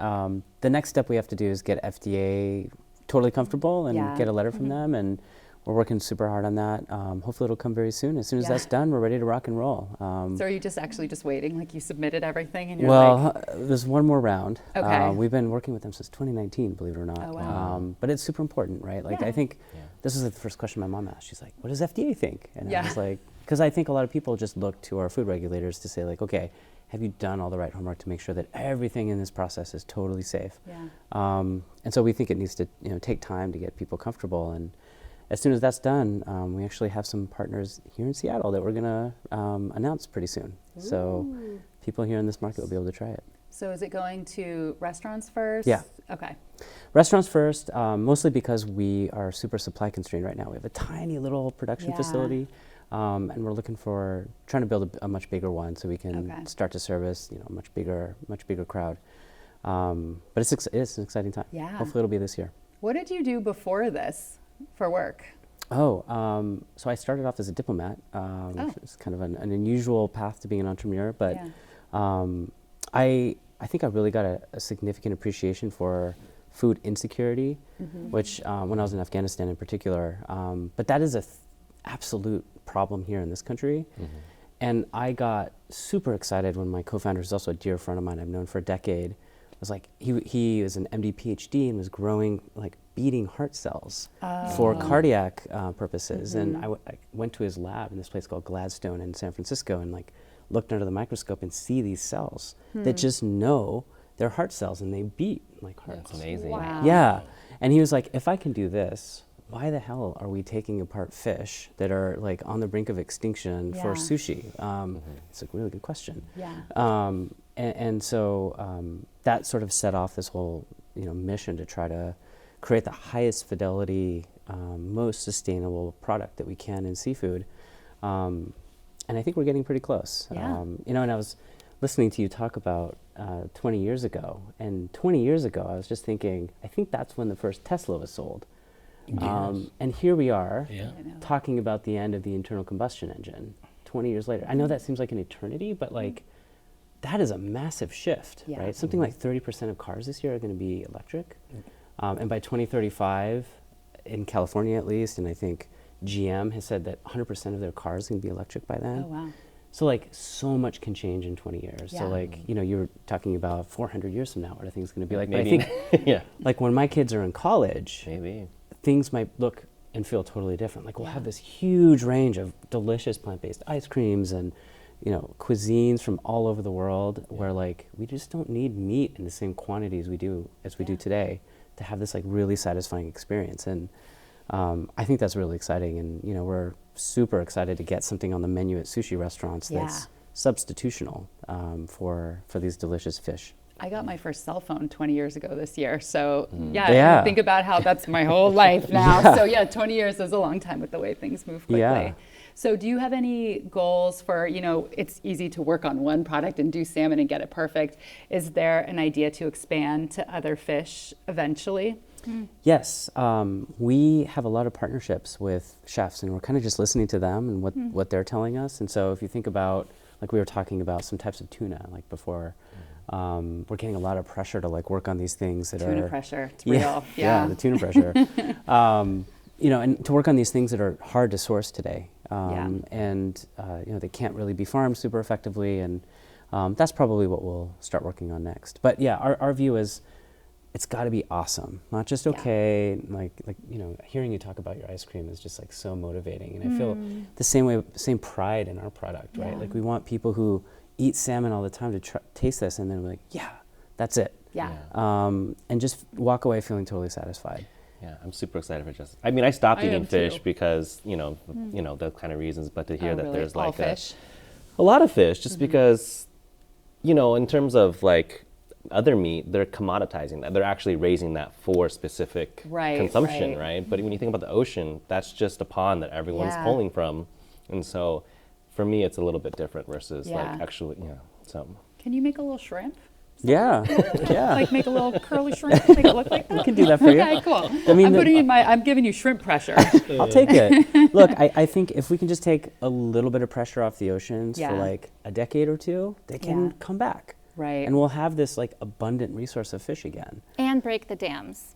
The next step we have to do is get FDA totally comfortable and get a letter from them, and we're working super hard on that. Hopefully it'll come very soon. As soon as that's done, we're ready to rock and roll. So are you just waiting? Like you submitted everything and you're there's one more round. Okay. We've been working with them since 2019, believe it or not. Oh, wow. But it's super important, right? Like I think this is the first question my mom asked. She's like, what does FDA think? And I was like, because I think a lot of people just look to our food regulators to say like, okay, have you done all the right homework to make sure that everything in this process is totally safe? And so we think it needs to take time to get people comfortable, and as soon as that's done, we actually have some partners here in Seattle that we're going to announce pretty soon. Ooh. So people here in this market will be able to try it. So is it going to restaurants first? Yeah. Okay. Restaurants first, mostly because we are super supply constrained right now. We have a tiny little production facility, and we're trying to build a much bigger one so we can start to service a much bigger crowd. But it's an exciting time. Yeah. Hopefully it'll be this year. What did you do before this for work? So I started off as a diplomat, which is kind of an unusual path to being an entrepreneur. But I think I really got a significant appreciation for food insecurity, which when I was in Afghanistan in particular, but that is absolute problem here in this country. And I got super excited when my co-founder, who's also a dear friend of mine I've known for a decade, was like, he was an MD PhD and was growing like beating heart cells for cardiac purposes. And I went to his lab in this place called Gladstone in San Francisco and like looked under the microscope and see these cells that just know they're heart cells and they beat like hearts. That's amazing. Wow. Yeah. And he was like, if I can do this, why the hell are we taking apart fish that are like on the brink of extinction for sushi? It's a really good question. Yeah. And so that sort of set off this whole mission to try to create the highest fidelity, most sustainable product that we can in seafood. And I think we're getting pretty close. Yeah. And I was listening to you talk about 20 years ago. And 20 years ago, I was just thinking, I think that's when the first Tesla was sold. And here we are talking about the end of the internal combustion engine 20 years later. I know that seems like an eternity, but like that is a massive shift, right? Something like 30% of cars this year are going to be electric. And by 2035, in California at least, and I think GM has said that 100% of their cars can be electric by then. Oh, wow. So like so much can change in 20 years. Yeah. So like, you were talking about 400 years from now, what are things going to be like? Maybe. But I think like when my kids are in college, Maybe. things might look and feel totally different. Like we'll have this huge range of delicious plant-based ice creams and cuisines from all over the world where like we just don't need meat in the same quantities we do today to have this like really satisfying experience. And I think that's really exciting. And we're super excited to get something on the menu at sushi restaurants that's substitutional for these delicious fish. I got my first cell phone 20 years ago this year. So think about how that's my whole life now. So 20 years is a long time with the way things move quickly. Yeah. So do you have any goals for, it's easy to work on one product and do salmon and get it perfect. Is there an idea to expand to other fish eventually? Yes, we have a lot of partnerships with chefs and we're kind of just listening to them and what they're telling us. And so if you think about, like we were talking about some types of tuna like before, we're getting a lot of pressure to like work on these things that Tuna pressure, it's real. Yeah, the tuna pressure. And to work on these things that are hard to source today. And they can't really be farmed super effectively. And that's probably what we'll start working on next. But yeah, our view is it's got to be awesome, not just okay. Like hearing you talk about your ice cream is just like so motivating. And I feel the same pride in our product, right? Like we want people who eat salmon all the time to taste this and then we're like, yeah, that's it. And just walk away feeling totally satisfied. Yeah, I'm super excited for just. I mean, I stopped eating fish because those kind of reasons. But to hear that there's like a lot of fish, just because, in terms of like other meat, they're commoditizing that. They're actually raising that for specific consumption, right? But when you think about the ocean, that's just a pond that everyone's pulling from, and so for me, it's a little bit different versus like actually, so. Can you make a little shrimp? Yeah. Like make a little curly shrimp, make it look like that. We can do that for you. Okay, cool. I mean, I'm giving you shrimp pressure. I'll take it. Look, I think if we can just take a little bit of pressure off the oceans for like a decade or two, they can come back. Right. And we'll have this like abundant resource of fish again. And break the dams.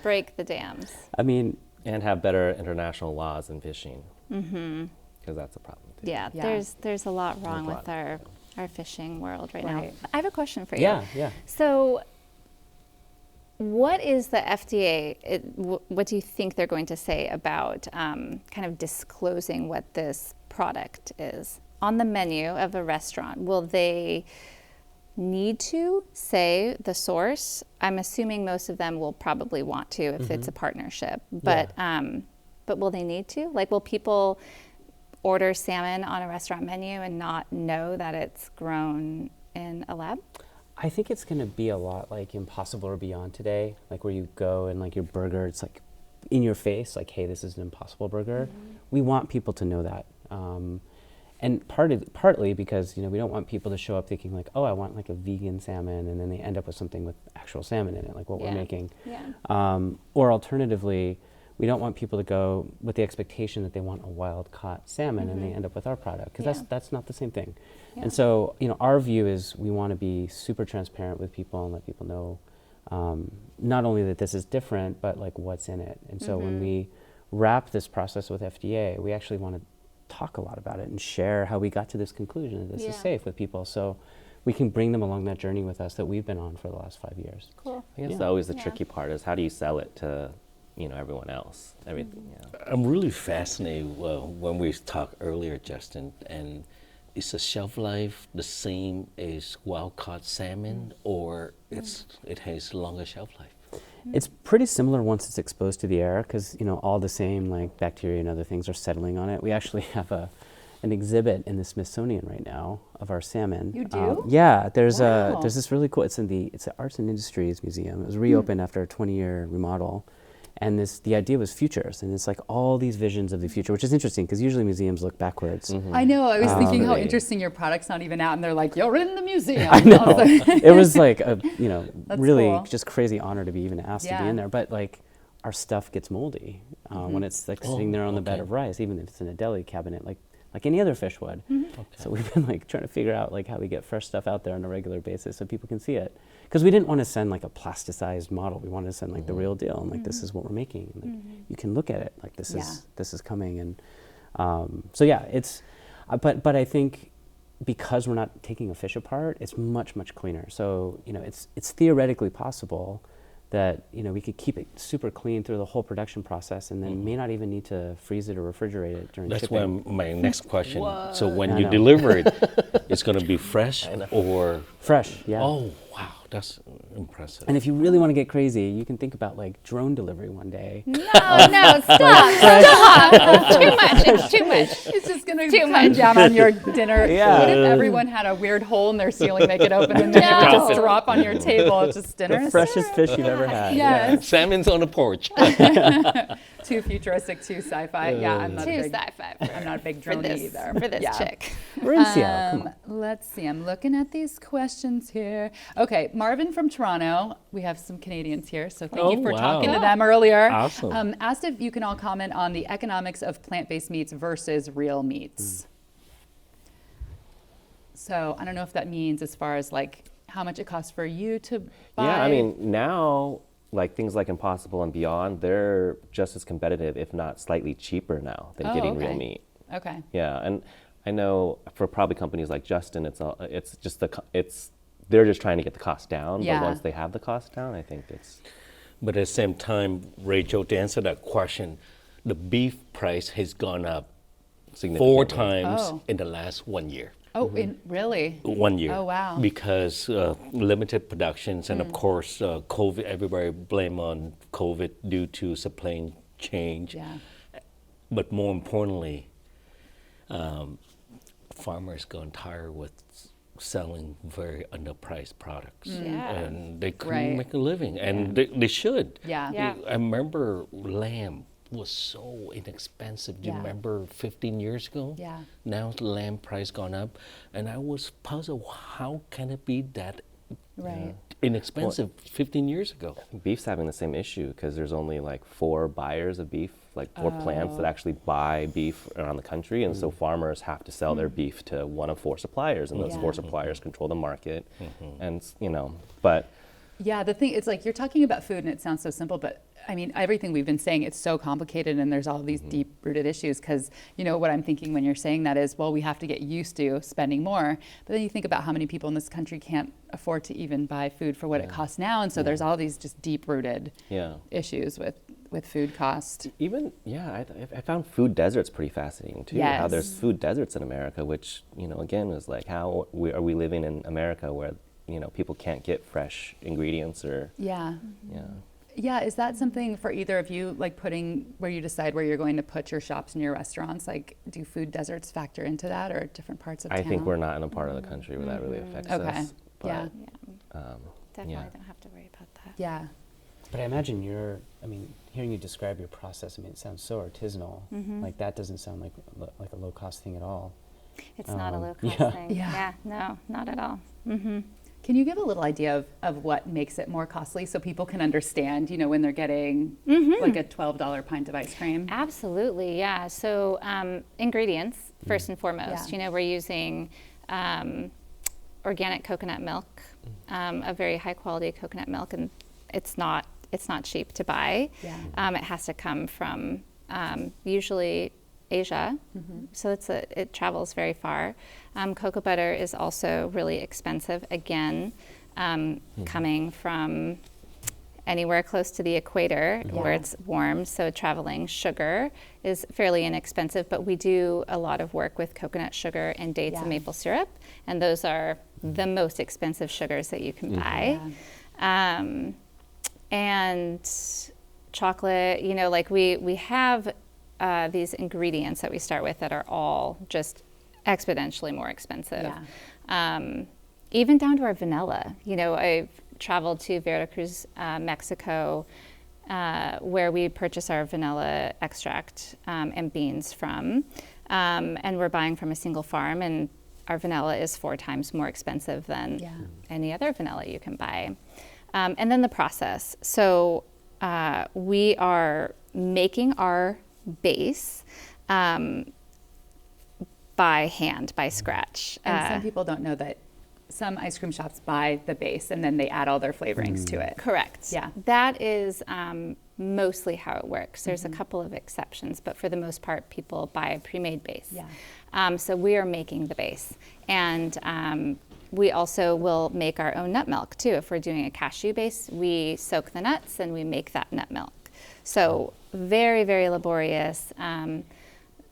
Break the dams. I mean, and have better international laws in fishing. Because that's a problem too. Yeah, there's a lot wrong with our fishing world right now. I have a question for you. Yeah. So what is the FDA, what do you think they're going to say about kind of disclosing what this product is on the menu of a restaurant? Will they need to say the source? I'm assuming most of them will probably want to if it's a partnership, but will they need to? Like, will people order salmon on a restaurant menu and not know that it's grown in a lab? I think it's going to be a lot like Impossible or Beyond today, like where you go and like your burger, it's like in your face, like, hey, this is an Impossible burger. We want people to know that. And partly because, you know, we don't want people to show up thinking like, oh, I want like a vegan salmon, and then they end up with something with actual salmon in it, like what we're making. Or alternatively, we don't want people to go with the expectation that they want a wild caught salmon and they end up with our product, because that's not the same thing. And so, you know, our view is we want to be super transparent with people and let people know not only that this is different, but like what's in it. And so when we wrap this process with FDA, we actually want to talk a lot about it and share how we got to this conclusion that this is safe with people, so we can bring them along that journey with us that we've been on for the last 5 years. Cool. I guess always the tricky part is how do you sell it to, you know, everyone else? Everything. I'm really fascinated when we talked earlier, Justin, and is the shelf life the same as wild caught salmon, or it has longer shelf life? It's pretty similar once it's exposed to the air, because, you know, all the same like bacteria and other things are settling on it. We actually have an exhibit in the Smithsonian right now of our salmon. You do? Yeah, there's this really cool. It's the Arts and Industries Museum. It was reopened after a 20-year remodel. And the idea was futures, and it's like all these visions of the future, which is interesting because usually museums look backwards. I know. I was thinking how interesting your product's not even out, and they're like, "You're in the museum." I know. It was like a really cool. just crazy honor to be even asked to be in there. But like our stuff gets moldy when it's like sitting there on the bed of rice, even if it's in a deli cabinet, like any other fish would. So we've been like trying to figure out like how we get fresh stuff out there on a regular basis so people can see it. Because we didn't want to send like a plasticized model. We wanted to send like the real deal, and like this is what we're making. And, like, you can look at it like this is coming. And so yeah, it's but I think because we're not taking a fish apart, it's much cleaner. So you know, it's theoretically possible that, you know, we could keep it super clean through the whole production process, and then may not even need to freeze it or refrigerate it during shipping. That's my next question. So when you deliver it, it's going to be fresh or fresh? Yeah. Oh wow, that's impressive. And if you really want to get crazy, you can think about like drone delivery one day. No, stop. Too much. It's too much. It's just going to come down on your dinner. What if everyone had a weird hole in their ceiling they could open and then it would just drop on your table? It's just dinner. The freshest fish you've ever had. Yes. Salmon's on the porch. Too futuristic, too sci-fi. Yeah, I'm not Too sci-fi. I'm not a big drone either. For this chick. We're in Seattle. Come on. Let's see. I'm looking at these questions here. Okay, Marvin from Toronto. We have some Canadians here, so thank you for talking to them earlier. Awesome. Asked if you can all comment on the economics of plant-based meats versus real meats. So I don't know if that means as far as like how much it costs for you to buy. Yeah, I mean, now, like things like Impossible and Beyond, they're just as competitive, if not slightly cheaper now than getting real meat. Okay. Yeah, and I know for probably companies like Justin, they're just trying to get the cost down. Yeah. But once they have the cost down, I think it's. But at the same time, Rachel, to answer that question, the beef price has gone up 4 times in the last 1 year. Oh, really? 1 year. Oh, wow. Because limited productions and of course COVID, everybody blame on COVID due to supply change. Yeah. But more importantly, farmers gone tired with selling very underpriced products. And they couldn't make a living, and they should. Yeah. I remember lamb was so inexpensive. Do you remember 15 years ago? Yeah. Now the lamb price gone up, and I was puzzled. How can it be that inexpensive 15 years ago? Beef's having the same issue because there's only like 4 buyers of beef, like 4 plants that actually buy beef around the country, and so farmers have to sell their beef to one of 4 suppliers, and those 4 suppliers control the market, and you know, but. Yeah, the thing, it's like you're talking about food and it sounds so simple, but I mean, everything we've been saying, it's so complicated and there's all these deep-rooted issues because, you know, what I'm thinking when you're saying that is, well, we have to get used to spending more. But then you think about how many people in this country can't afford to even buy food for what it costs now. And so there's all these just deep-rooted issues with food cost. Even, I found food deserts pretty fascinating too. Yes. How there's food deserts in America, which, you know, again, is like how are we living in America where, you know, people can't get fresh ingredients or. Yeah, is that something for either of you, like putting where you decide where you're going to put your shops and your restaurants? Like, do food deserts factor into that, or different parts of town? I think we're not in a part of the country where that really affects us. But, Definitely don't have to worry about that. Yeah. But I imagine hearing you describe your process, it sounds so artisanal. Like that doesn't sound like a low cost thing at all. It's not a low-cost thing. Yeah. No, not at all. Can you give a little idea of what makes it more costly so people can understand, when they're getting like a $12 pint of ice cream? Absolutely, yeah. So ingredients, first and foremost. Yeah. We're using organic coconut milk, a very high-quality coconut milk, and it's not cheap to buy. Yeah. It has to come from usually Asia, so it travels very far. Cocoa butter is also really expensive, again, coming from anywhere close to the equator where it's warm, so traveling. Sugar is fairly inexpensive, but we do a lot of work with coconut sugar and dates and maple syrup, and those are the most expensive sugars that you can buy. And chocolate, like we have these ingredients that we start with that are all just exponentially more expensive. Even down to our vanilla. I've traveled to Veracruz, Mexico, where we purchase our vanilla extract and beans from. And we're buying from a single farm, and our vanilla is 4 times more expensive than any other vanilla you can buy. And then the process. So we are making our base by hand, by scratch. And some people don't know that some ice cream shops buy the base and then they add all their flavorings to it. Correct. Yeah. That is mostly how it works. There's a couple of exceptions, but for the most part, people buy a pre-made base. Yeah. So we are making the base. And we also will make our own nut milk too. If we're doing a cashew base, we soak the nuts and we make that nut milk. So very, very laborious.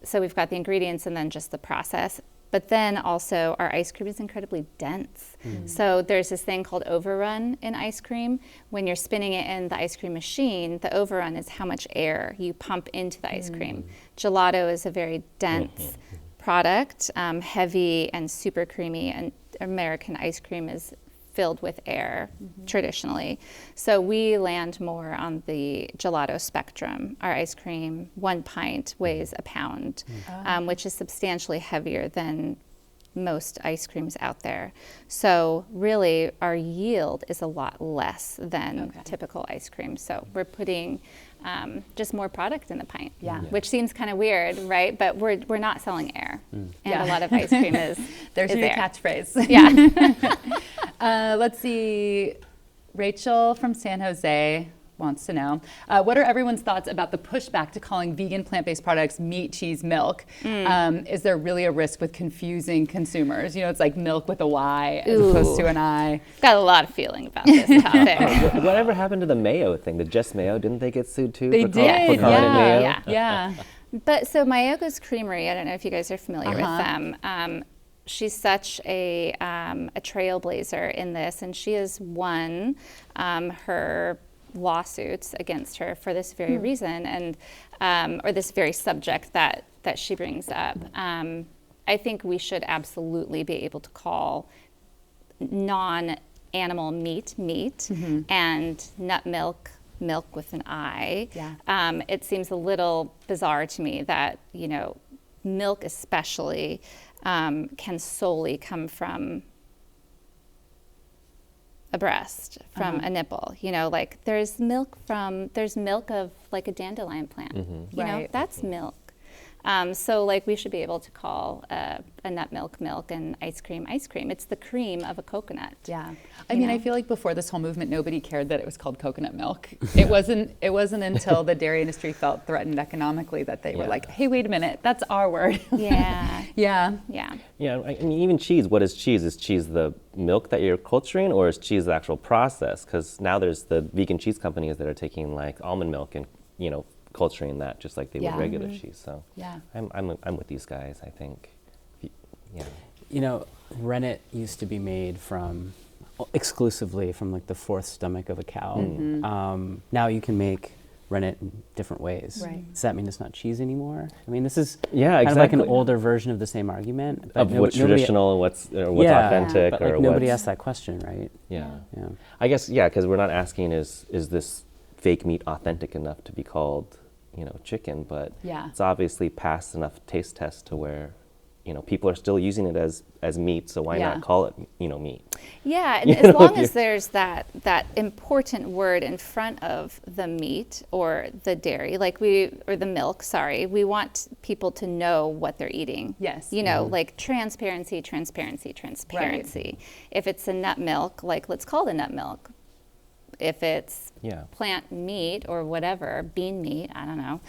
So we've got the ingredients and then just the process. But then also our ice cream is incredibly dense. So there's this thing called overrun in ice cream. When you're spinning it in the ice cream machine, the overrun is how much air you pump into the ice cream. Gelato is a very dense product, heavy and super creamy, and American ice cream is filled with air traditionally. So we land more on the gelato spectrum. Our ice cream, 1 pint, weighs a pound, which is substantially heavier than most ice creams out there. So really our yield is a lot less than typical ice cream. So we're putting just more product in the pint, which seems kind of weird, right? But we're not selling air, and a lot of ice cream is There's is your air. catchphrase. Yeah. Let's see. Rachel from San Jose wants to know, what are everyone's thoughts about the pushback to calling vegan plant-based products meat, cheese, milk? Is there really a risk with confusing consumers? It's like milk with a Y as opposed to an I. Got a lot of feeling about this topic. Whatever happened to the mayo thing? The Just Mayo, didn't they get sued too? They for did, calling it mayo? Yeah. But so Mayoko's Creamery, I don't know if you guys are familiar with them. She's such a trailblazer in this, and she has won her lawsuits against her for this very reason, and or this very subject that she brings up. I think we should absolutely be able to call non-animal meat, and nut milk with an I. It seems a little bizarre to me that, milk especially can solely come from a breast, from a nipple. Like there's milk of like a dandelion plant. That's milk. So like we should be able to call a nut milk and ice cream. It's the cream of a coconut. Yeah. I mean, I feel like before this whole movement, nobody cared that it was called coconut milk. It wasn't until the dairy industry felt threatened economically that they were like, hey, wait a minute, that's our word. Yeah. Yeah. I mean, even cheese, what is cheese? Is cheese the milk that you're culturing, or is cheese the actual process? Because now there's the vegan cheese companies that are taking like almond milk and, culturing that just like they would regular cheese. So I'm with these guys, I think. Rennet used to be made exclusively from like the fourth stomach of a cow. Now you can make rennet in different ways. Right. Does that mean it's not cheese anymore? I mean, this is kind of like an older version of the same argument. Of what's traditional, what's authentic, but or nobody asked that question, right? Yeah. I guess, because we're not asking is this fake meat authentic enough to be called chicken, but it's obviously passed enough taste test to where people are still using it as meat, so why not call it, meat? Yeah, and as long as there's that important word in front of the meat or the dairy, or the milk, sorry, we want people to know what they're eating. Yes. Like transparency. Right. If it's a nut milk, let's call it nut milk. If it's plant meat or whatever, bean meat, I don't know.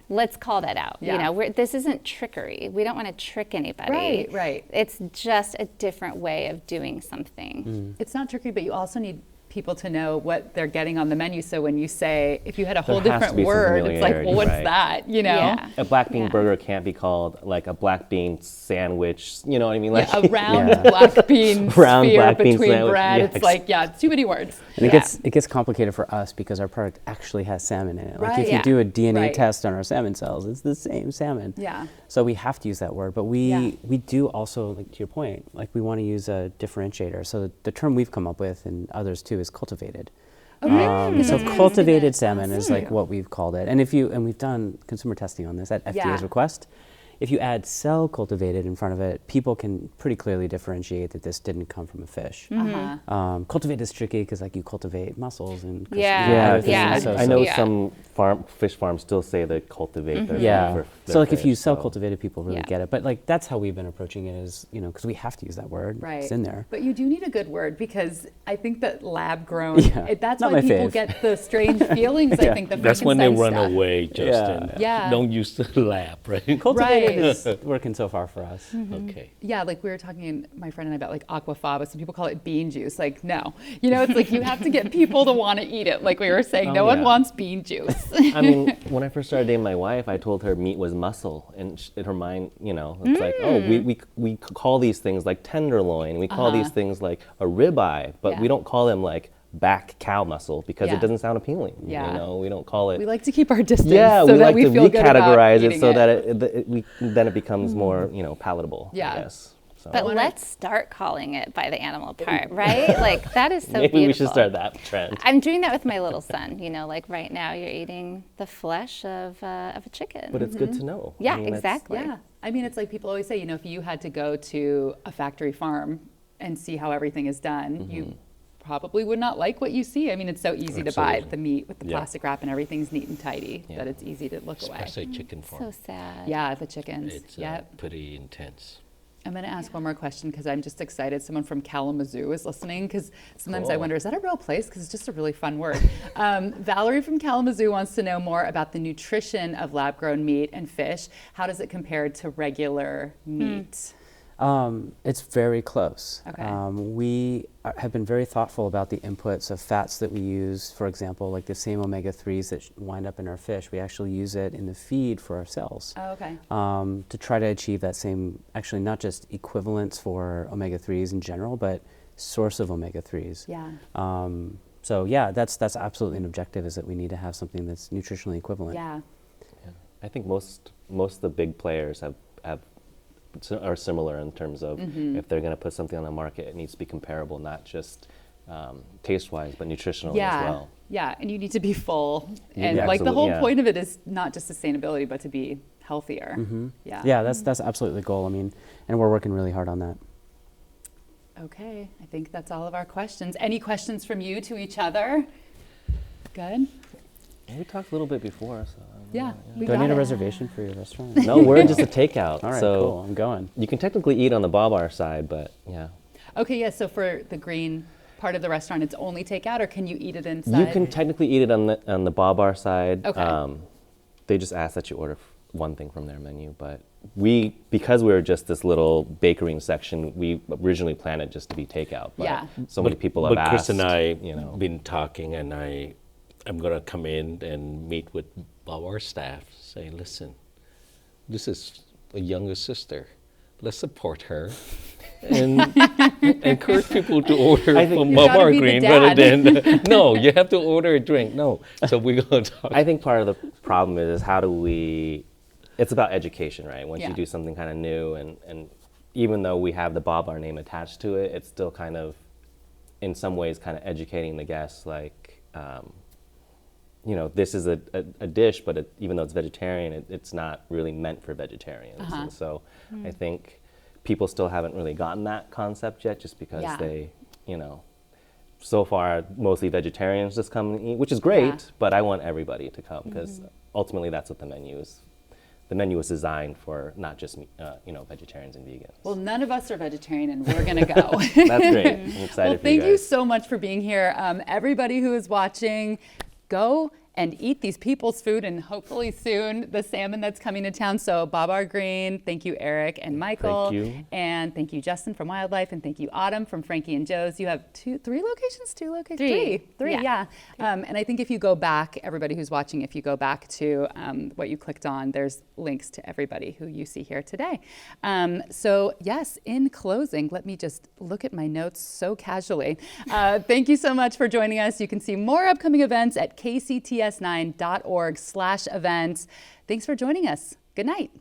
Let's call that out. Yeah. This isn't trickery. We don't want to trick anybody. Right. It's just a different way of doing something. It's not trickery, but you also need people to know what they're getting on the menu. So when you say, if you had a whole There has different to be some word, it's like, well, familiarity, what's right. that? Yeah. A black bean burger can't be called like a black bean sandwich. You know what I mean? Like A round black bean Round sphere black bean between sandwich. bread. Yes. It's like, it's too many words. And it gets complicated for us because our product actually has salmon in it. Like if you Right. do a DNA Right. test on our salmon cells, it's the same salmon. Yeah. So we have to use that word, but we do also, like to your point, like we want to use a differentiator. So the term we've come up with, and others too, is cultivated. Okay. So cultivated salmon is like what we've called it. And we've done consumer testing on this at FDA's request. If you add cell cultivated in front of it, people can pretty clearly differentiate that this didn't come from a fish. Cultivate is tricky because you cultivate mussels and other things. So, I know some fish farms still say they cultivate their so if fish, you sell cultivated, people really get it. But that's how we've been approaching it is, because we have to use that word. Right. It's in there. But you do need a good word because I think that lab grown, that's Not why my people fave. get the strange feelings. I think the That's when they Frankenstein run stuff. away, Justin. Yeah. Don't use the lab, right? Cultivated Right. is working so far for us. Okay. Yeah, like we were talking, my friend and I, about aquafaba. Some people call it bean juice. Like, no. It's like you have to get people to want to eat it. Like we were saying, no one wants bean juice. I mean, when I first started dating my wife, I told her meat was muscle, and in her mind, it's like, oh, we call these things like tenderloin, we call these things like a ribeye, but we don't call them like back cow muscle because it doesn't sound appealing. Yeah. We don't call it. We like to keep our distance Yeah, so we that like we to feel good about recategorize it eating so it. that then it becomes more, palatable. Yeah. I guess. So. But let's start calling it by the animal part, right? Like that is so Maybe beautiful. we should start that trend. I'm doing that with my little son. Like right now you're eating the flesh of a chicken. But it's good to know. Yeah, I mean, exactly. Yeah. I mean, it's like people always say, if you had to go to a factory farm and see how everything is done, you probably would not like what you see. I mean, it's so easy to buy the meat with the plastic wrap and everything's neat and tidy that it's easy to look away. Especially chicken farm. So sad. Yeah, the chickens. It's pretty intense. I'm going to ask one more question because I'm just excited. Someone from Kalamazoo is listening because sometimes I wonder, is that a real place? Because it's just a really fun word. Valerie from Kalamazoo wants to know more about the nutrition of lab-grown meat and fish. How does it compare to regular meat? It's very close. Okay. We have been very thoughtful about the inputs of fats that we use. For example, like the same omega-3s that wind up in our fish, we actually use it in the feed for our cells. Oh, okay. To try to achieve that same, actually not just equivalence for omega-3s in general, but source of omega-3s. Yeah. So yeah, that's absolutely an objective, is that we need to have something that's nutritionally equivalent. Yeah. I think most of the big players are similar in terms of if they're going to put something on the market, it needs to be comparable, not just taste-wise, but nutritionally as well. Yeah, and you need to be full. And Yeah, like the whole absolutely, point of it is not just sustainability, but to be healthier. Yeah. Yeah, that's absolutely the goal. I mean, and we're working really hard on that. Okay, I think that's all of our questions. Any questions from you to each other? Good. We talked a little bit before, so. Yeah. Do I need a reservation for your restaurant? No, we're just a takeout. All right, so cool. I'm going. You can technically eat on the Babar side, but yeah. Okay, yeah, so for the green part of the restaurant, it's only takeout, or can you eat it inside? You can technically eat it on the Babar side. Okay. They just ask that you order one thing from their menu, but because we were just this little bakery section, we originally planned it just to be takeout. But so many people have But asked. Chris and I been talking, and I'm going to come in and meet with our staff, say, listen, this is a younger sister. Let's support her and encourage people to order from You gotta Babar be the Green rather dad. than, no, you have to order a drink. No. So we're going to talk. I think part of the problem is how do we, it's about education, right? Once you do something kind of new, and even though we have the Babar name attached to it, it's still kind of, in some ways, kind of educating the guests, like, you know, this is a dish, but even though it's vegetarian, it's not really meant for vegetarians. And so I think people still haven't really gotten that concept yet, just because they, you know, so far mostly vegetarians just come and eat, which is great, but I want everybody to come, because ultimately that's what the menu is. The menu is designed for not just you know, vegetarians and vegans. Well, none of us are vegetarian, and we're going to go. That's great. I'm excited well, for you thank guys. you so much for being here. Everybody who is watching, go and eat these people's food, and hopefully soon the salmon that's coming to town. So Babar Green, thank you, Eric and Michael. Thank you. And thank you, Justin from Wildtype, and thank you, Autumn from Frankie and Joe's. You have three locations? Three, yeah. And I think if you go back, everybody who's watching, if you go back to what you clicked on, there's links to everybody who you see here today. So yes, in closing, let me just look at my notes so casually. Thank you so much for joining us. You can see more upcoming events at kcts9.org/events. Thanks for joining us. Good night.